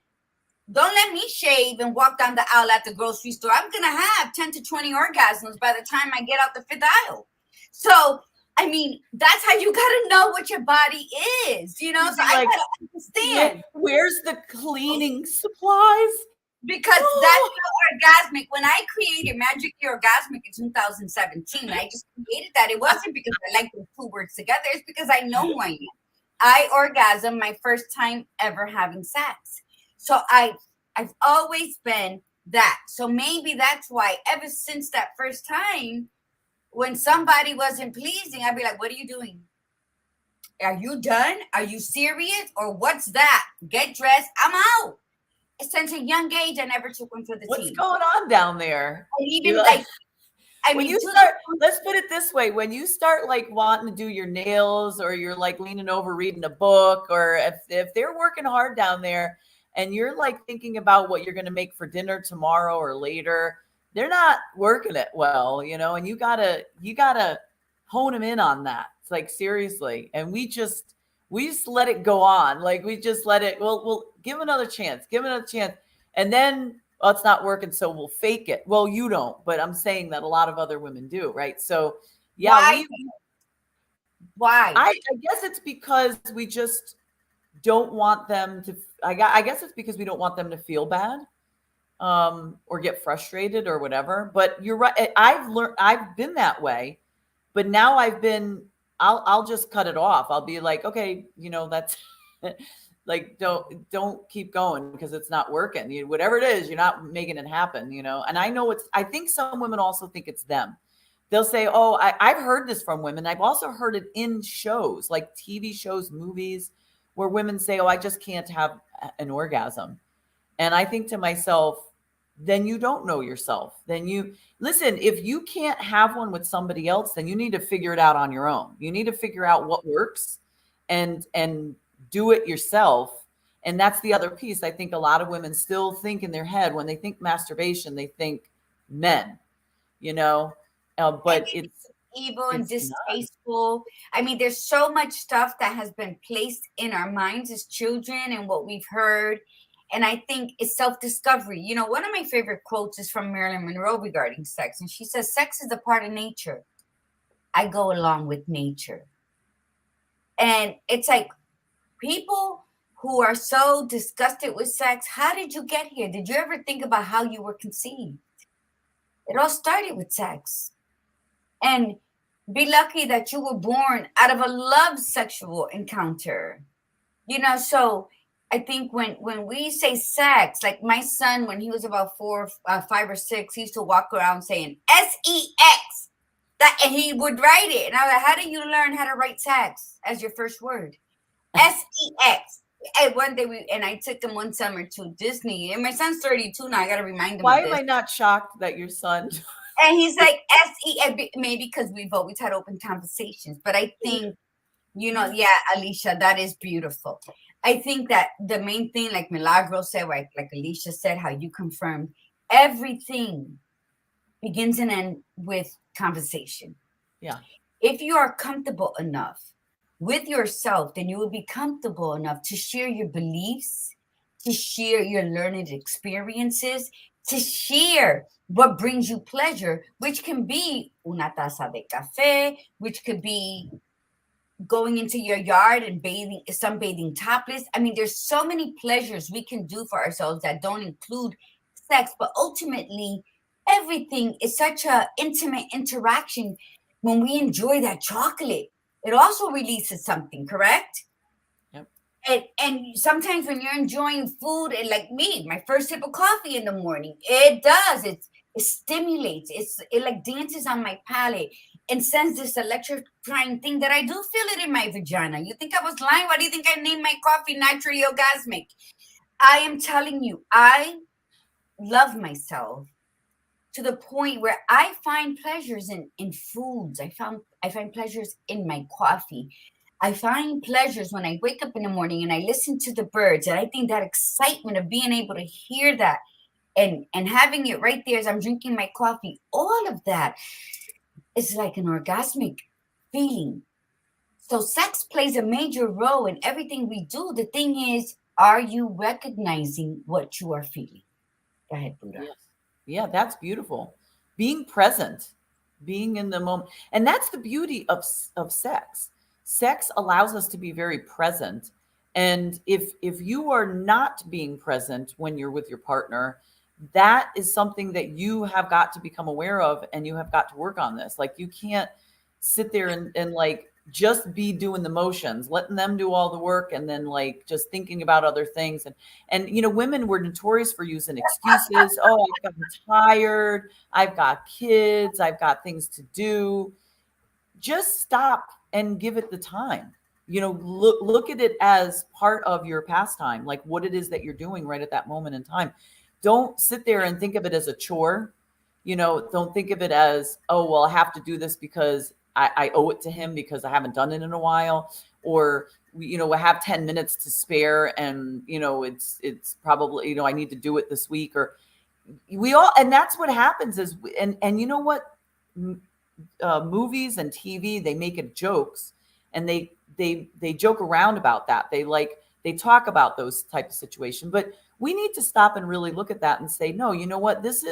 Speaker 2: Don't let me shave and walk down the aisle at the grocery store. I'm going to have 10 to 20 orgasms by the time I get out the fifth aisle. So, that's how you got to know what your body is, So I got to understand.
Speaker 1: Where's the cleaning supplies?
Speaker 2: Because that's so orgasmic. When I created Magically Orgasmic in 2017, I just created that. It wasn't because I like those two words together. It's because I know who I am. I orgasm my first time ever having sex. So I've always been that. So maybe that's why ever since that first time, when somebody wasn't pleasing, I'd be like, what are you doing? Are you done? Are you serious? Or what's that? Get dressed. I'm out. Since a young age, I never took one for the team.
Speaker 1: What's going on down there?
Speaker 2: And even
Speaker 1: let's put it this way, when you start wanting to do your nails, or you're leaning over reading a book, or if they're working hard down there and you're thinking about what you're going to make for dinner tomorrow or later, they're not working it well, and you gotta hone them in on that. It's seriously. And we just let it go on. We just let it, we'll give another chance. And then, well, it's not working, so we'll fake it. Well, you don't, but I'm saying that a lot of other women do, right? So yeah.
Speaker 2: Why?
Speaker 1: I guess it's because we just don't want them to, I guess it's because we don't want them to feel bad, or get frustrated or whatever. But you're right. I've been that way, but now I'll just cut it off. I'll be like, okay, that's don't keep going because it's not working. Whatever it is, you're not making it happen, And I think some women also think it's them. They'll say, oh, I've heard this from women. I've also heard it in shows, like TV shows, movies, where women say, oh, I just can't have an orgasm. And I think to myself, then you don't know yourself. Listen, if you can't have one with somebody else, then you need to figure it out on your own. You need to figure out what works and do it yourself. And that's the other piece. I think a lot of women still think in their head, when they think masturbation, they think men, but it's
Speaker 2: evil and distasteful. There's so much stuff that has been placed in our minds as children and what we've heard. And I think it's self-discovery. One of my favorite quotes is from Marilyn Monroe regarding sex. And she says, sex is a part of nature. I go along with nature. And it's people who are so disgusted with sex, how did you get here? Did you ever think about how you were conceived? It all started with sex. And be lucky that you were born out of a love sexual encounter. So I think when we say sex, like my son, when he was about 5 or 6, he used to walk around saying S-E-X. And he would write it. And I was like, how did you learn how to write sex as your first word? S-E-X. And one day I took him one summer to Disney. And my son's 32 now. I got to remind him.
Speaker 1: Why am I not shocked that your son?
Speaker 2: And he's like, S-E-X. Maybe because we've always had open conversations. But I think, yeah, Alicia, that is beautiful. I think that the main thing, like Milagro said, like Alicia said, how you confirmed, everything begins and ends with conversation.
Speaker 1: Yeah.
Speaker 2: If you are comfortable enough with yourself, then you will be comfortable enough to share your beliefs, to share your learned experiences, to share what brings you pleasure, which can be una taza de café, which could be going into your yard and sunbathing topless. There's so many pleasures we can do for ourselves that don't include sex, but ultimately everything is such an intimate interaction. When we enjoy that chocolate, it also releases something, correct?
Speaker 1: Yep.
Speaker 2: And sometimes when you're enjoying food, and like me, my first sip of coffee in the morning, it stimulates, it like dances on my palate and sends this electrifying thing that I do feel it in my vagina. You think I was lying? Why do you think I named my coffee Naturally Orgasmic? I am telling you, I love myself to the point where I find pleasures in foods. I find pleasures in my coffee. I find pleasures when I wake up in the morning and I listen to the birds. And I think that excitement of being able to hear that and having it right there as I'm drinking my coffee, all of that is like an orgasmic feeling. So sex plays a major role in everything we do. The thing is, are you recognizing what you are feeling? Go ahead, Buddha.
Speaker 1: Yes. Yeah, that's beautiful. Being present, being in the moment. And that's the beauty of sex. Sex allows us to be very present. And if you are not being present when you're with your partner, that is something that you have got to become aware of, and you have got to work on this. Like, you can't sit there and like just be doing the motions, letting them do all the work, and then like just thinking about other things. And women were notorious for using excuses. Oh, I've gotten tired, I've got kids, I've got things to do. Just stop and give it the time. Look at it as part of your pastime, like what it is that you're doing right at that moment in time. Don't sit there and think of it as a chore. Don't think of it as, oh, well, I have to do this because I owe it to him because I haven't done it in a while. Or, I have 10 minutes to spare, and, it's probably, I need to do it this week. Or and that's what happens is, and you know what? Movies and TV, they make it jokes, and they joke around about that. They talk about those type of situations, but we need to stop and really look at that and say, no, you know what? This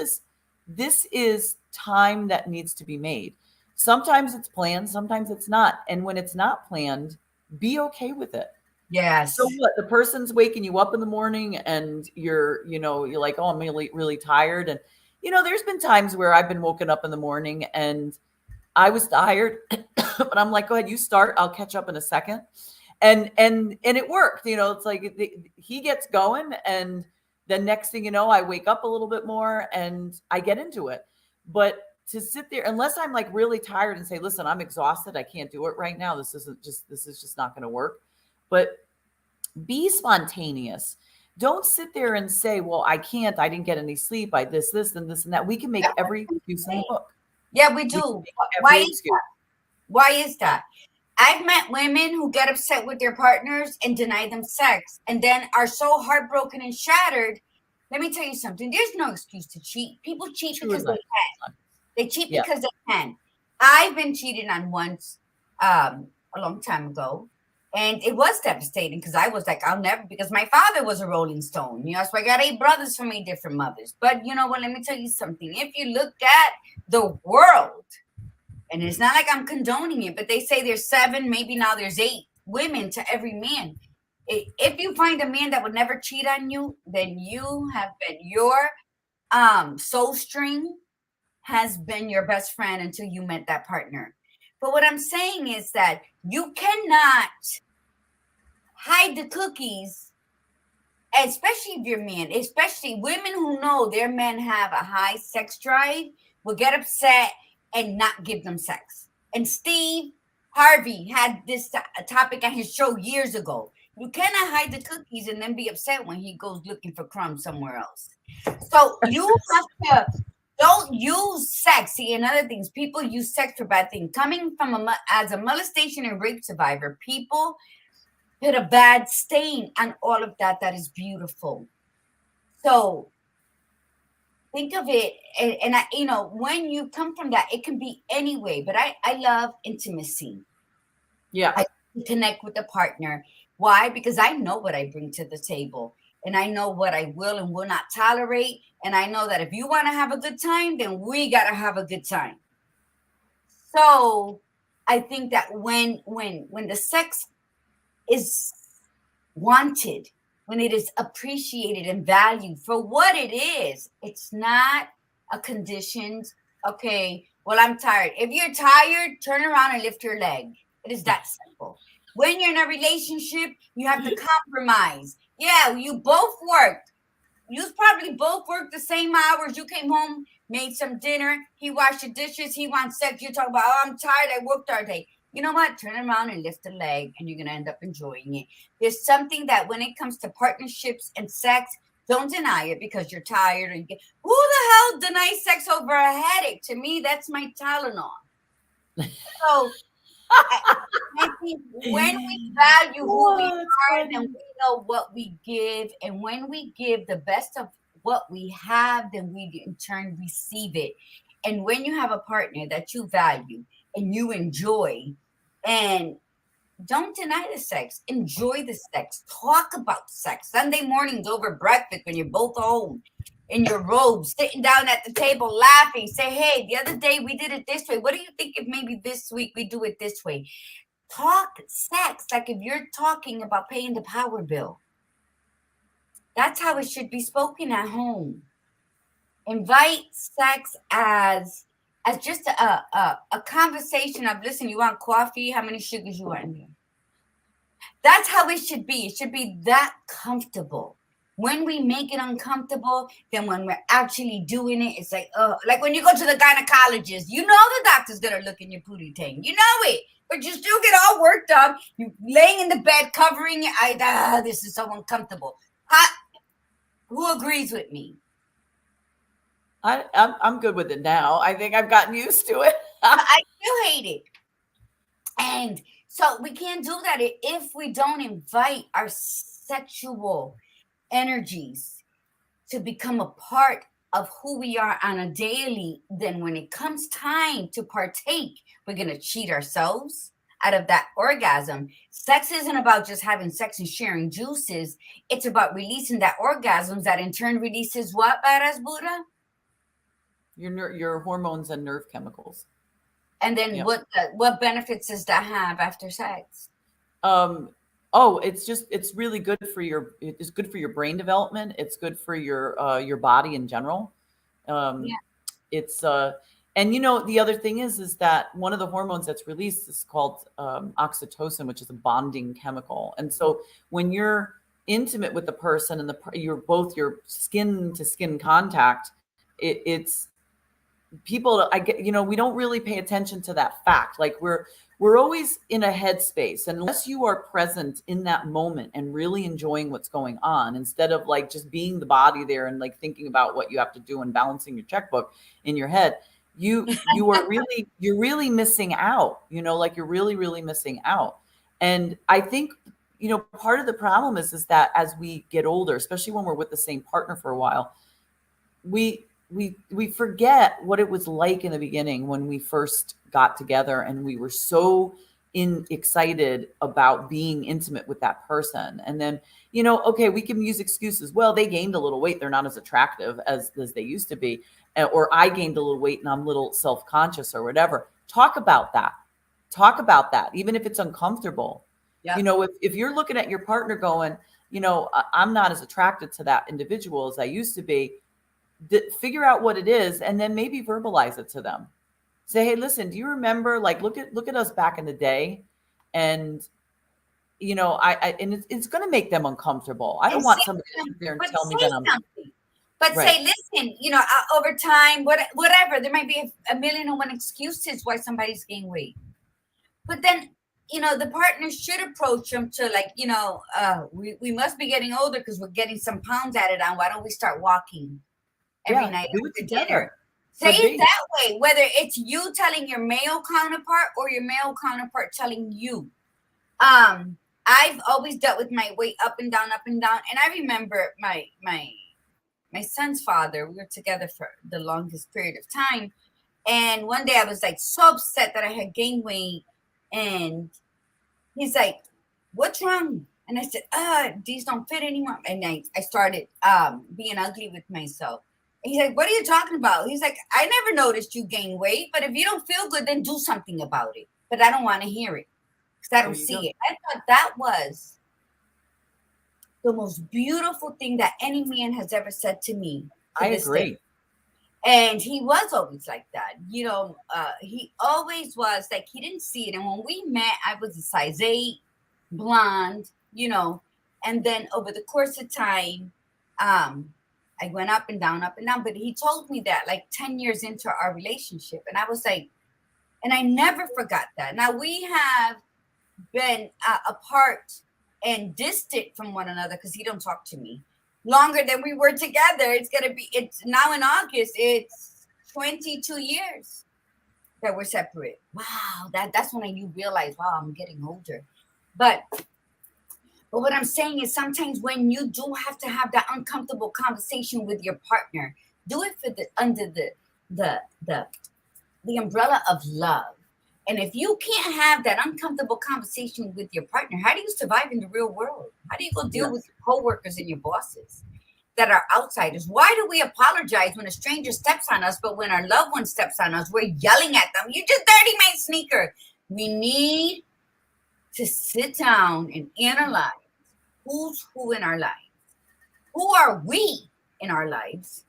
Speaker 1: is time that needs to be made. Sometimes it's planned, sometimes it's not. And when it's not planned, be okay with it.
Speaker 2: Yes.
Speaker 1: So what? The person's waking you up in the morning, and you're like, oh, I'm really, really tired. And, there's been times where I've been woken up in the morning and I was tired, but I'm like, go ahead, you start. I'll catch up in a second. And it worked. It's like he gets going, and the next thing you know, I wake up a little bit more and I get into it. But to sit there, unless I'm like really tired and say, listen, I'm exhausted, I can't do it right now. This is just not going to work. But be spontaneous. Don't sit there and say, well, I can't, I didn't get any sleep, I this, and this and that. We can make every excuse in the book.
Speaker 2: Yeah, we do. Why is that? Why is that? I've met women who get upset with their partners and deny them sex, and then are so heartbroken and shattered. Let me tell you something. There's no excuse to cheat. People cheat because they can. They cheat because they can. I've been cheated on once, a long time ago, and it was devastating because I was like, I'll never, because my father was a Rolling Stone, so I got 8 brothers from 8 different mothers. But you know what? Let me tell you something. If you look at the world, and it's not like I'm condoning it, but they say there's 7, maybe now there's 8 women to every man. If you find a man that would never cheat on you, then you have been your soul string has been your best friend until you met that partner. But what I'm saying is that you cannot hide the cookies, especially if you're men, especially women who know their men have a high sex drive will get upset and not give them sex. And Steve Harvey had this topic on his show years ago. You cannot hide the cookies and then be upset when he goes looking for crumbs somewhere else. So you have to, don't use sex. See, another thing is people use sex for bad things. Coming from as a molestation and rape survivor, people put a bad stain on all of that is beautiful. So think of it, and I, when you come from that, it can be any way, but I love intimacy.
Speaker 1: Yeah.
Speaker 2: I connect with the partner. Why? Because I know what I bring to the table, and I know what I will and will not tolerate. And I know that if you want to have a good time, then we got to have a good time. So I think that when the sex is wanted, when it is appreciated and valued for what it is, it's not a conditioned, okay, well, I'm tired. If you're tired, turn around and lift your leg. It is that simple. When you're in a relationship, you have to compromise. Yeah, you both worked. You probably both worked the same hours. You came home, made some dinner. He washed the dishes. He wants sex. You talk about, oh, I'm tired. I worked all day. You know what? Turn around and lift a leg, and you're going to end up enjoying it. There's something that when it comes to partnerships and sex, don't deny it because you're tired. Or you get, who the hell denies sex over a headache? To me, that's my Tylenol. So I think when we value who we are and we know what we give, and when we give the best of what we have, then we in turn receive it. And when you have a partner that you value and you enjoy, and don't deny the sex, enjoy the sex, talk about sex. Sunday mornings over breakfast when you're both home in your robes, sitting down at the table laughing, say, hey, the other day we did it this way. What do you think if maybe this week we do it this way? Talk sex like if you're talking about paying the power bill. That's how it should be spoken at home. Invite sex as just a conversation of, listen, you want coffee? How many sugars you want in here? That's how it should be. It should be that comfortable. When we make it uncomfortable, then when we're actually doing it, it's like when you go to the gynecologist, you know the doctor's gonna look in your pootie tank. You know it. But you still get all worked up. You laying in the bed, covering your eyes. This is so uncomfortable. Who agrees with me?
Speaker 1: I'm good with it now. I think I've gotten used to it.
Speaker 2: I still hate it. And so we can't do that if we don't invite our sexual energies to become a part of who we are on a daily. Then when it comes time to partake, we're going to cheat ourselves out of that orgasm. Sex isn't about just having sex and sharing juices. It's about releasing that orgasms that in turn releases what, Badass Buddha?
Speaker 1: Your hormones and nerve chemicals.
Speaker 2: And then what benefits does that have after sex?
Speaker 1: It's really good for it's good for your brain development. It's good for your body in general. It's and the other thing is that one of the hormones that's released is called oxytocin, which is a bonding chemical. And so when you're intimate with the person and your skin to skin contact, it's people, we don't really pay attention to that fact. Like we're always in a headspace unless you are present in that moment and really enjoying what's going on, instead of like just being the body there and like thinking about what you have to do and balancing your checkbook in your head. You're really missing out, like you're really missing out. And I think, part of the problem is that as we get older, especially when we're with the same partner for a while, we forget what it was like in the beginning when we first got together and we were so excited about being intimate with that person. And then, okay, we can use excuses. Well, they gained a little weight. They're not as attractive as they used to be. Or I gained a little weight and I'm a little self-conscious or whatever. Talk about that. Even if it's uncomfortable. Yep. If you're looking at your partner going, I'm not as attracted to that individual as I used to be, figure out what it is and then maybe verbalize it to them. Say, hey, listen, do you remember, like, look at us back in the day? And it's going to make them uncomfortable. I don't want somebody to sit there and tell me that I'm
Speaker 2: something. But say, listen, over time, whatever, there might be a million and one excuses why somebody's gaining weight. But then, the partner should approach them to like, we must be getting older because we're getting some pounds added on. Why don't we start walking every night after dinner? Say it that way, whether it's you telling your male counterpart or your male counterpart telling you. I've always dealt with my weight up and down. And I remember my son's father, we were together for the longest period of time. And one day I was like so upset that I had gained weight. And he's like, what's wrong? And I said, these don't fit anymore. And I started being ugly with myself. And he's like, what are you talking about? He's like, I never noticed you gain weight, but if you don't feel good, then do something about it. But I don't want to hear it because I don't see it. I thought that was the most beautiful thing that any man has ever said to me.
Speaker 1: I agree.
Speaker 2: And he was always like that. He always was like, he didn't see it. And when we met, I was a size 8. blonde, and then over the course of time, I went up and down, up and down. But he told me that like 10 years into our relationship. And I was like, and I never forgot that. Now we have been apart and distant from one another because he don't talk to me longer than we were together. It's now in August, it's 22 years that we're separate. Wow, that's when you realize, wow, I'm getting older. But what I'm saying is sometimes when you do have to have that uncomfortable conversation with your partner, do it for under the umbrella of love. And if you can't have that uncomfortable conversation with your partner, how do you survive in the real world? How do you go deal with your coworkers and your bosses that are outsiders? Why do we apologize when a stranger steps on us, but when our loved one steps on us, we're yelling at them, "You just dirty my sneaker"? We need to sit down and analyze who's who in our lives. Who are we in our lives?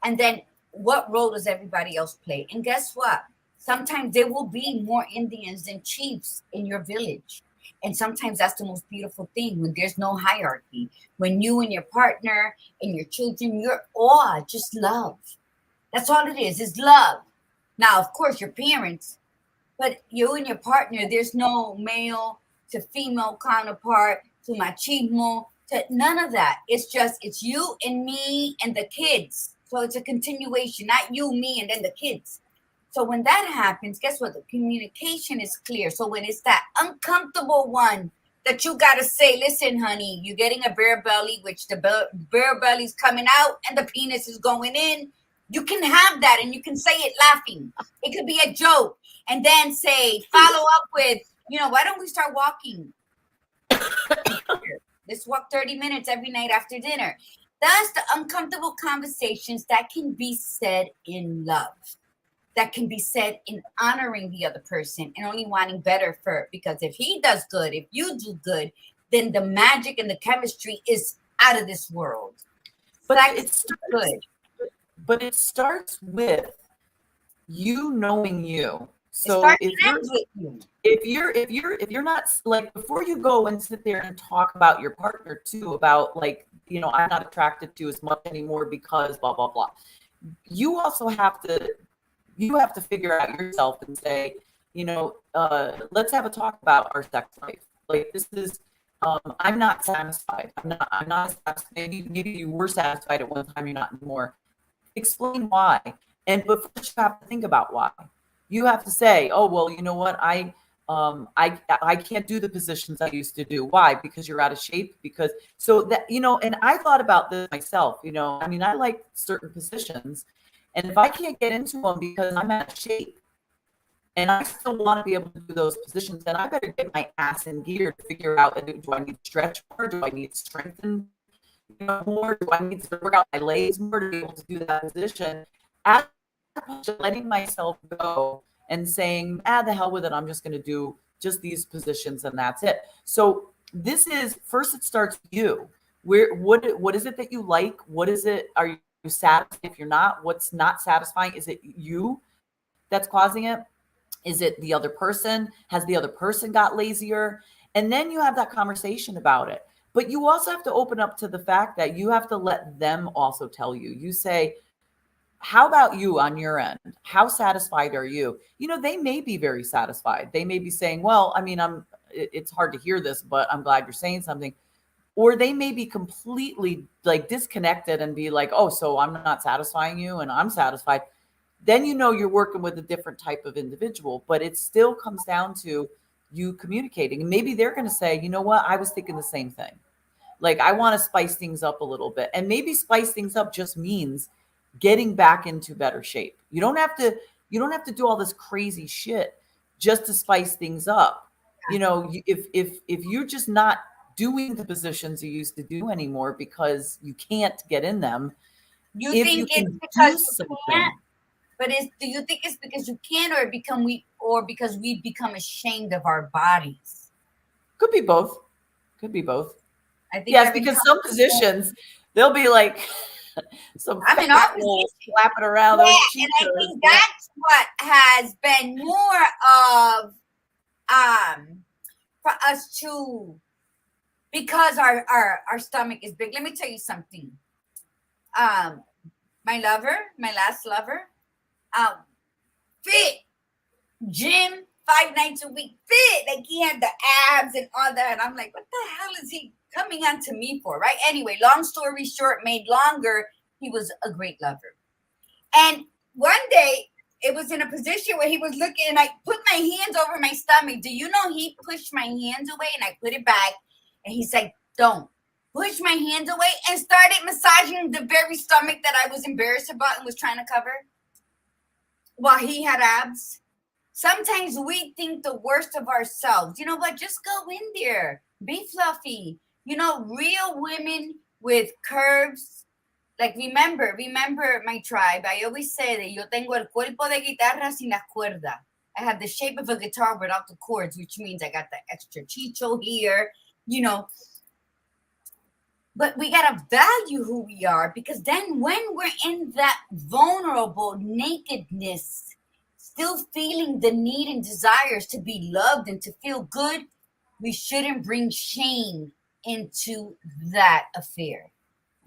Speaker 2: And then what role does everybody else play? And guess what? Sometimes there will be more Indians than chiefs in your village. And sometimes that's the most beautiful thing when there's no hierarchy. When you and your partner and your children, you're all just love. That's all it is love. Now, of course, your parents, but you and your partner, there's no male to female counterpart to machismo, to none of that. It's you and me and the kids. So it's a continuation, not you, me, and then the kids. So when that happens, guess what? The communication is clear. So when it's that uncomfortable one that you got to say, listen, honey, you're getting a bare belly, which the bare belly's coming out and the penis is going in. You can have that and you can say it laughing. It could be a joke. And then say, follow up with, why don't we start walking? Let's walk 30 minutes every night after dinner. That's the uncomfortable conversations that can be said in love. That can be said in honoring the other person and only wanting better because if he does good, if you do good, then the magic and the chemistry is out of this world.
Speaker 1: But it's good. But it starts with you knowing you. So if you're not, like, before you go and sit there and talk about your partner too, about like, I'm not attracted to as much anymore because blah blah blah. You also have to figure out yourself and say, let's have a talk about our sex life. Like, this is, I'm not satisfied. I'm not satisfied. Maybe you were satisfied at one time, you're not anymore. Explain why. But first you have to think about why. You have to say, oh, well, you know what? I can't do the positions I used to do. Why? Because you're out of shape. Because so that, and I thought about this myself, I like certain positions. And if I can't get into them because I'm out of shape and I still want to be able to do those positions, then I better get my ass in gear to figure out, do I need to stretch more? Do I need to strengthen more? Do I need to work out my legs more to be able to do that position? As opposed to letting myself go and saying, the hell with it, I'm just going to do just these positions and that's it. So this is, first it starts with you. What is it that you like? What is it? Are you satisfied? If you're not, what's not satisfying? Is it you that's causing it? Is it the other person? Has the other person got lazier? And then you have that conversation about it. But you also have to open up to the fact that you have to let them also tell you. You say, how about you on your end? How satisfied are you? They may be very satisfied. They may be saying, well, it's hard to hear this, but I'm glad you're saying something. Or they may be completely like disconnected and be like, oh, so I'm not satisfying you and I'm satisfied. Then you're working with a different type of individual, but it still comes down to you communicating. And maybe they're going to say, you know what, I was thinking the same thing. Like, I want to spice things up a little bit. And maybe spice things up just means getting back into better shape. You don't have to do all this crazy shit just to spice things up. If you're just not doing the positions you used to do anymore because you can't get in them.
Speaker 2: You think it's because you can't? But do you think it's because you can, or because we've become ashamed of our bodies?
Speaker 1: Could be both. I think yes, because some positions they'll be like some flapping around those cheeks.
Speaker 2: And I think that's what has been more of for us to, because our stomach is big. Let me tell you something. My last lover, fit, gym 5 nights a week, fit. Like he had the abs and all that. And I'm like, what the hell is he coming on to me for? Right. Anyway, long story short, made longer. He was a great lover. And one day it was in a position where he was looking and I put my hands over my stomach. Do you know he pushed my hands away and I put it back? And he's like, don't. Pushed my hands away and started massaging the very stomach that I was embarrassed about and was trying to cover while he had abs. Sometimes we think the worst of ourselves. You know what? Just go in there. Be fluffy. You know, real women with curves. Like, remember my tribe. I always say that yo tengo el cuerpo de guitarra sin las cuerdas. I have the shape of a guitar without the chords, which means I got the extra chicho here, you know. But we got to value who we are, because then when we're in that vulnerable nakedness, still feeling the need and desires to be loved and to feel good, we shouldn't bring shame into that affair.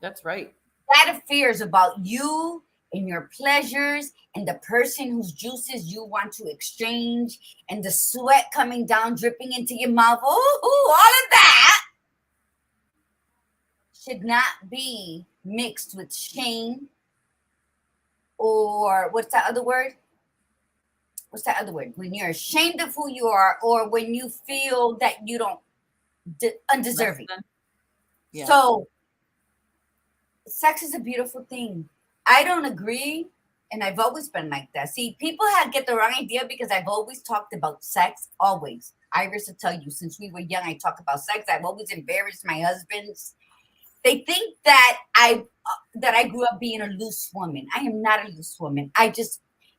Speaker 1: That's right.
Speaker 2: That affair is about you and your pleasures and the person whose juices you want to exchange and the sweat coming down, dripping into your mouth. Ooh, all of that should not be mixed with shame, or what's that other word? When you're ashamed of who you are, or when you feel that you don't undeserving. Yeah. So sex is a beautiful thing. I don't agree, and I've always been like that. See, people get the wrong idea because I've always talked about sex, always. Iris will tell you, since we were young, I talk about sex. I've always embarrassed my husbands. They think that I grew up being a loose woman. I am not a loose woman.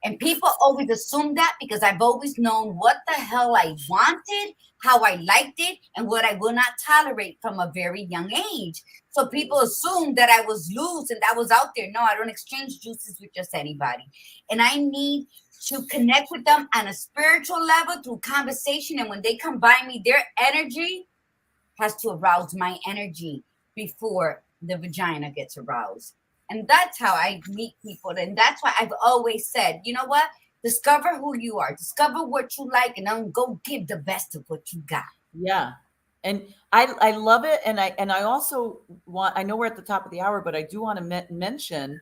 Speaker 2: And people always assume that because I've always known what the hell I wanted, how I liked it, and what I will not tolerate from a very young age. So people assume that I was loose and that was out there. No, I don't exchange juices with just anybody. And I need to connect with them on a spiritual level through conversation. And when they come by me, their energy has to arouse my energy before the vagina gets aroused. And that's how I meet people. And that's why I've always said, you know what? Discover who you are. Discover what you like, and then go give the best of what you got.
Speaker 1: Yeah. And I love it. And I also want, I know we're at the top of the hour, but I do want to mention,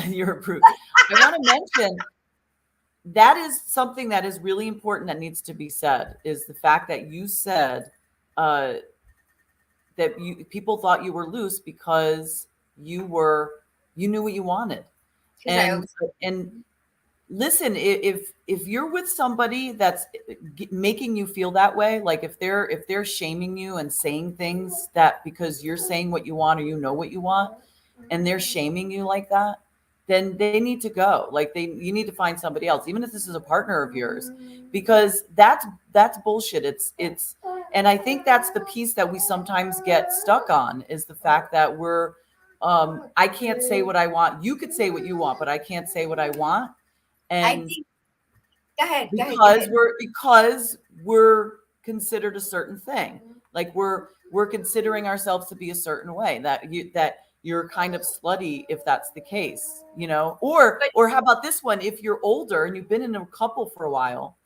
Speaker 1: you're approved. I want to mention that is something that is really important that needs to be said, is the fact that you said that people thought you were loose because you knew what you wanted. And listen, if you're with somebody that's making you feel that way, like if they're shaming you and saying things that because you're saying what you want or you know what you want, and they're shaming you like that, then they need to go. Like you need to find somebody else, even if this is a partner of yours, because that's bullshit. It's and I think that's the piece that we sometimes get stuck on, is the fact that we're I can't say what I want. You could say what you want, but I can't say what I want. And
Speaker 2: go ahead.
Speaker 1: Because we're considered a certain thing. Like we're considering ourselves to be a certain way, that you're kind of slutty if that's the case, you know. Or how about this one? If you're older and you've been in a couple for a while,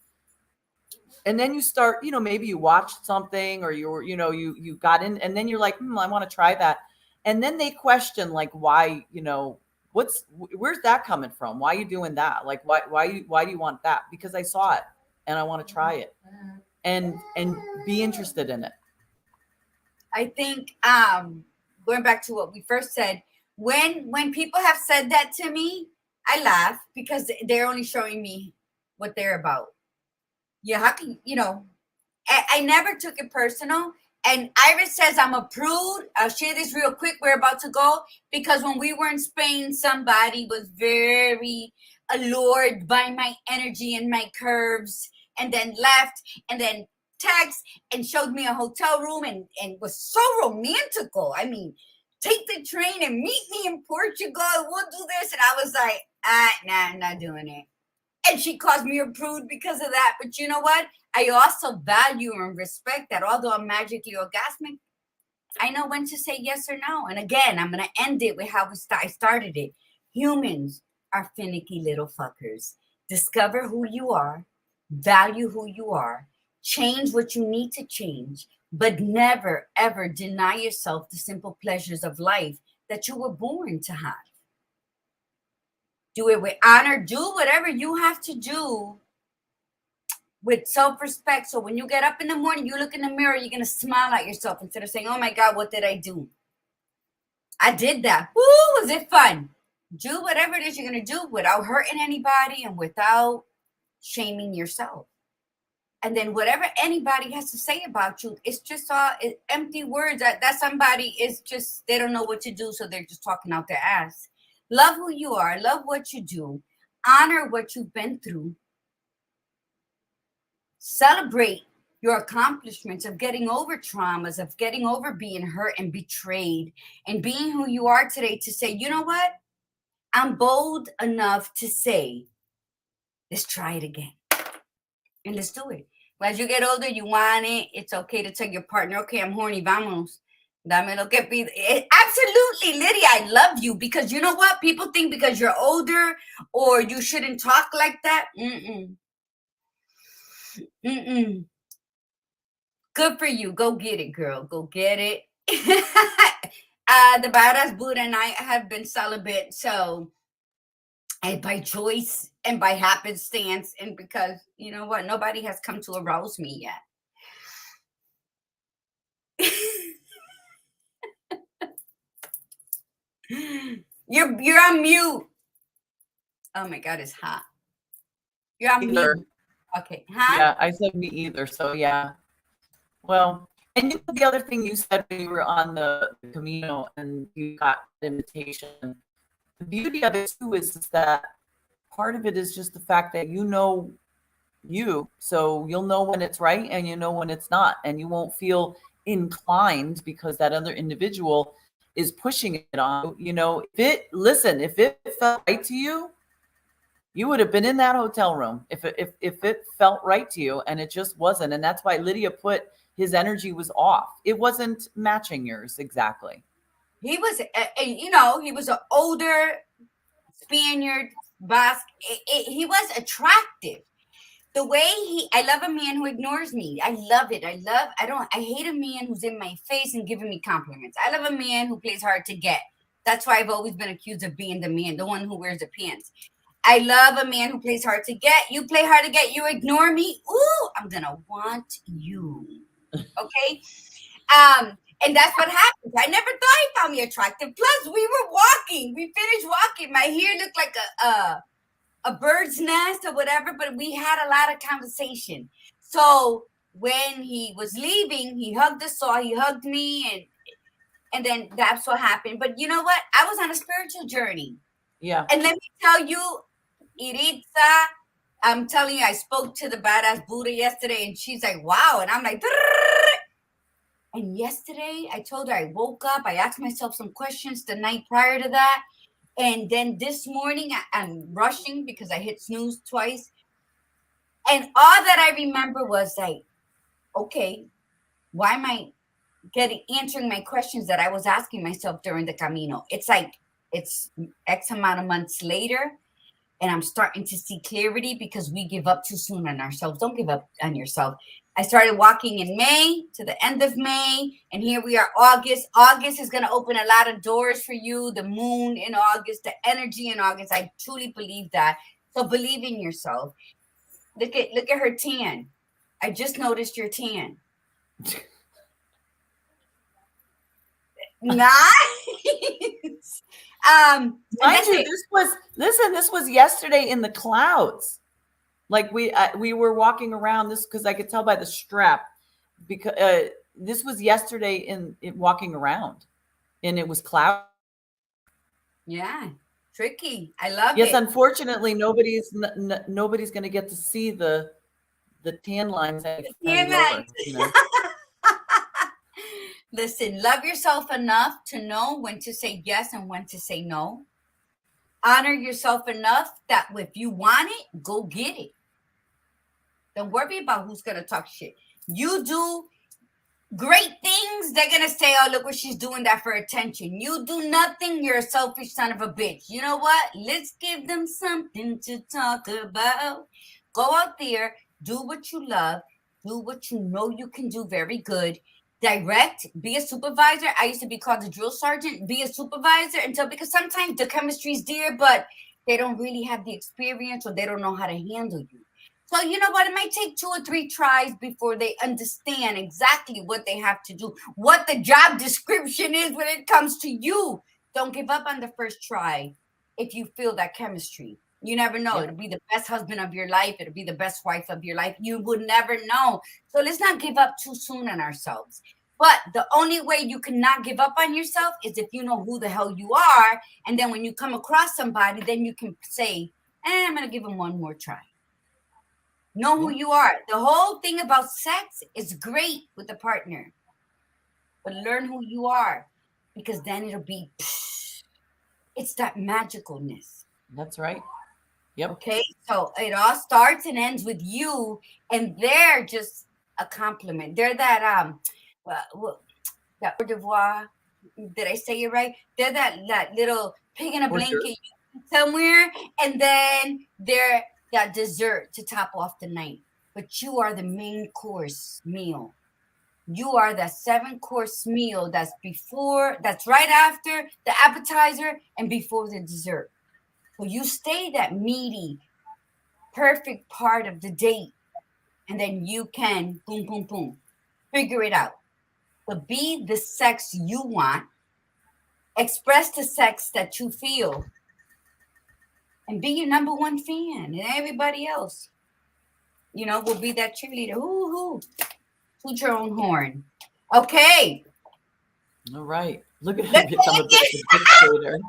Speaker 1: and then you start, you know, maybe you watched something, or you got in, and then you're like, I want to try that. And then they question, like, why, you know, where's that coming from? Why are you doing that? Like, why do you want that? Because I saw it and I want to try it and be interested in it.
Speaker 2: I think going back to what we first said, when people have said that to me, I laugh because they're only showing me what they're about. Yeah, how can you know? I never took it personal. And Iris says I'm a prude. I'll share this real quick. We're about to go, because when we were in Spain, somebody was very allured by my energy and my curves, and then left, and then text and showed me a hotel room and was so romantical. I mean, take the train and meet me in Portugal. We'll do this. And I was like, nah, I'm not doing it. And she calls me a prude because of that. But you know what? I also value and respect that although I'm magically orgasmic, I know when to say yes or no. And again, I'm going to end it with how I started it. Humans are finicky little fuckers. Discover who you are, value who you are, change what you need to change, but never, ever deny yourself the simple pleasures of life that you were born to have. Do it with honor. Do whatever you have to do with self-respect. So when you get up in the morning, you look in the mirror, you're going to smile at yourself instead of saying, oh my God, what did I do? I did that. Woo, was it fun? Do whatever it is you're going to do without hurting anybody and without shaming yourself. And then whatever anybody has to say about you, it's just all empty words. That somebody is just, they don't know what to do, so they're just talking out their ass. Love who you are. Love what you do. Honor what you've been through. Celebrate your accomplishments of getting over traumas, of getting over being hurt and betrayed, and being who you are today to say, you know what? I'm bold enough to say, let's try it again. And let's do it. As you get older, you want it. It's okay to tell your partner, okay, I'm horny, vamos. Dame lo que pide. Absolutely, Lydia, I love you. Because you know what? People think because you're older or you shouldn't talk like that. Good for you. Go get it, girl. Go get it. The badass Buddha and I have been celibate, so by choice and by happenstance, and because you know what, nobody has come to arouse me yet. You're on mute. Oh my God, it's hot. You're on mute. Okay, huh?
Speaker 1: Yeah, I said me either. So yeah. Well, and you know, the other thing you said when you were on the Camino and you got the invitation, the beauty of it too is that part of it is just the fact that you know you, so you'll know when it's right and you know when it's not, and you won't feel inclined because that other individual is pushing it on you. You know, if it felt right to you, you would have been in that hotel room if it felt right to you, and it just wasn't. And that's why Lydia put his energy was off. It wasn't matching yours exactly.
Speaker 2: He was, he was an older Spaniard, Basque. He was attractive. The way I love a man who ignores me. I love it. I hate a man who's in my face and giving me compliments. I love a man who plays hard to get. That's why I've always been accused of being the man, the one who wears the pants. I love a man who plays hard to get. You play hard to get, you ignore me. Ooh, I'm going to want you. Okay? And that's what happened. I never thought he found me attractive. Plus, we were walking. We finished walking. My hair looked like a bird's nest or whatever, but we had a lot of conversation. So when he was leaving, he hugged us all. He hugged me, and then that's what happened. But you know what? I was on a spiritual journey.
Speaker 1: Yeah.
Speaker 2: And let me tell you, Iritza, I'm telling you, I spoke to the badass Buddha yesterday, and she's like, wow. And I'm like, and yesterday I told her I woke up, I asked myself some questions the night prior to that. And then this morning I'm rushing because I hit snooze twice. And all that I remember was like, okay, why am I answering my questions that I was asking myself during the Camino? It's like, it's X amount of months later, and I'm starting to see clarity because we give up too soon on ourselves. Don't give up on yourself. I started walking in May to the end of May, and here we are, August. August is going to open a lot of doors for you. The moon in August, the energy in August. I truly believe that. So believe in yourself. Look at her tan. I just noticed your tan. Nice.
Speaker 1: Mind you, this was yesterday in the clouds. Like we were walking around this because I could tell by the strap, because this was yesterday in walking around, and it was cloud.
Speaker 2: Yeah, tricky. I love it.
Speaker 1: Yes, unfortunately, nobody's going to get to see the tan lines.
Speaker 2: Listen, love yourself enough to know when to say yes and when to say no. Honor yourself enough that if you want it, go get it. Don't worry about who's going to talk shit. You do great things, they're going to say, oh, look what she's doing that for attention. You do nothing, you're a selfish son of a bitch. You know what? Let's give them something to talk about. Go out there, do what you love, do what you know you can do very good. Direct, be a supervisor. I used to be called the drill sergeant. Be a supervisor because sometimes the chemistry is there, but they don't really have the experience or they don't know how to handle you. So you know what? It might take 2 or 3 tries before they understand exactly what they have to do, what the job description is when it comes to you. Don't give up on the first try if you feel that chemistry. You never know. It'll be the best husband of your life. It'll be the best wife of your life. You would never know. So let's not give up too soon on ourselves. But the only way you cannot give up on yourself is if you know who the hell you are. And then when you come across somebody, then you can say, I'm going to give them one more try. Know who you are. The whole thing about sex is great with a partner. But learn who you are. Because then it'll be, it's that magicalness.
Speaker 1: That's right. Yep.
Speaker 2: Okay, so it all starts and ends with you, and they're just a compliment. They're that that hors d'oeuvre. Did I say it right? They're that little pig in a blanket somewhere, and then they're that dessert to top off the night. But you are the main course meal. You are that 7-course meal that's right after the appetizer and before the dessert. So you stay that meaty, perfect part of the date, and then you can boom, boom, boom, figure it out. But be the sex you want, express the sex that you feel, and be your number one fan, and everybody else, will be that cheerleader. Hoo, toot your own horn. Okay.
Speaker 1: All right. Look at her become a bit of a dictator.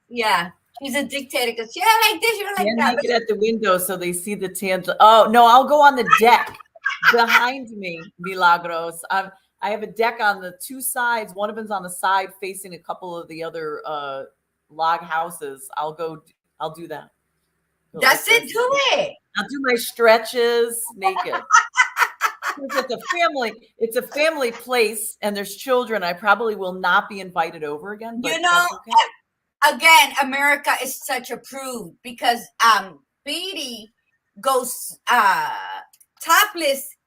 Speaker 2: Yeah, she's a dictator because you're like this, you're like that.
Speaker 1: Make it at the window so they see the tan. Oh no, I'll go on the deck behind me, Milagros. I have a deck on the 2 sides. One of them's on the side facing a couple of the other log houses. I'll do that.
Speaker 2: That's it. Do it.
Speaker 1: I'll do my stretches naked. It's a family place, and there's children. I probably will not be invited over again. But okay.
Speaker 2: Again, America is such a prude because Beatty goes topless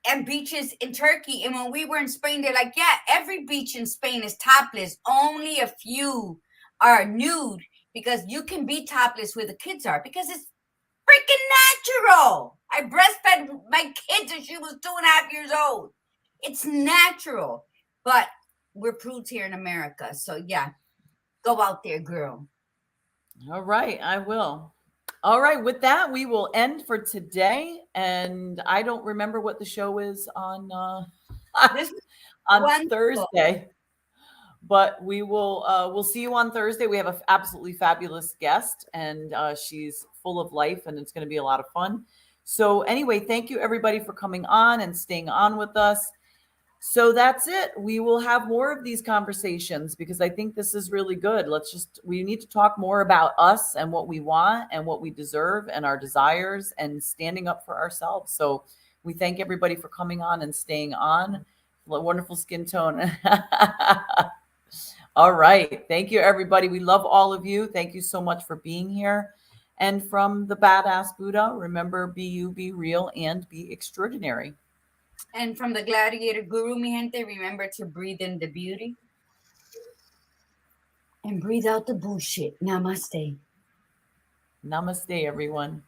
Speaker 2: and beaches in Turkey. And when we were in Spain, they're like, yeah, every beach in Spain is topless. Only a few are nude because you can be topless where the kids are because it's freaking natural. I breastfed my kid till she was 2.5 years old. It's natural. But we're prudes here in America. So yeah. Go out there, girl.
Speaker 1: All right, I will. All right, with that, we will end for today. And I don't remember what the show is on Thursday, but we'll see you on Thursday. We have an absolutely fabulous guest, and she's full of life, and it's going to be a lot of fun. So anyway, thank you everybody for coming on and staying on with us. So that's it. We will have more of these conversations because I think this is really good. We need to talk more about us and what we want and what we deserve and our desires and standing up for ourselves. So we thank everybody for coming on and staying on. Wonderful skin tone. All right. Thank you, everybody. We love all of you. Thank you so much for being here. And from the Badass Buddha, remember, be you, be real, and be extraordinary.
Speaker 2: And from the Gladiator Guru, mi gente, remember to breathe in the beauty and breathe out the bullshit. Namaste.
Speaker 1: Namaste, everyone.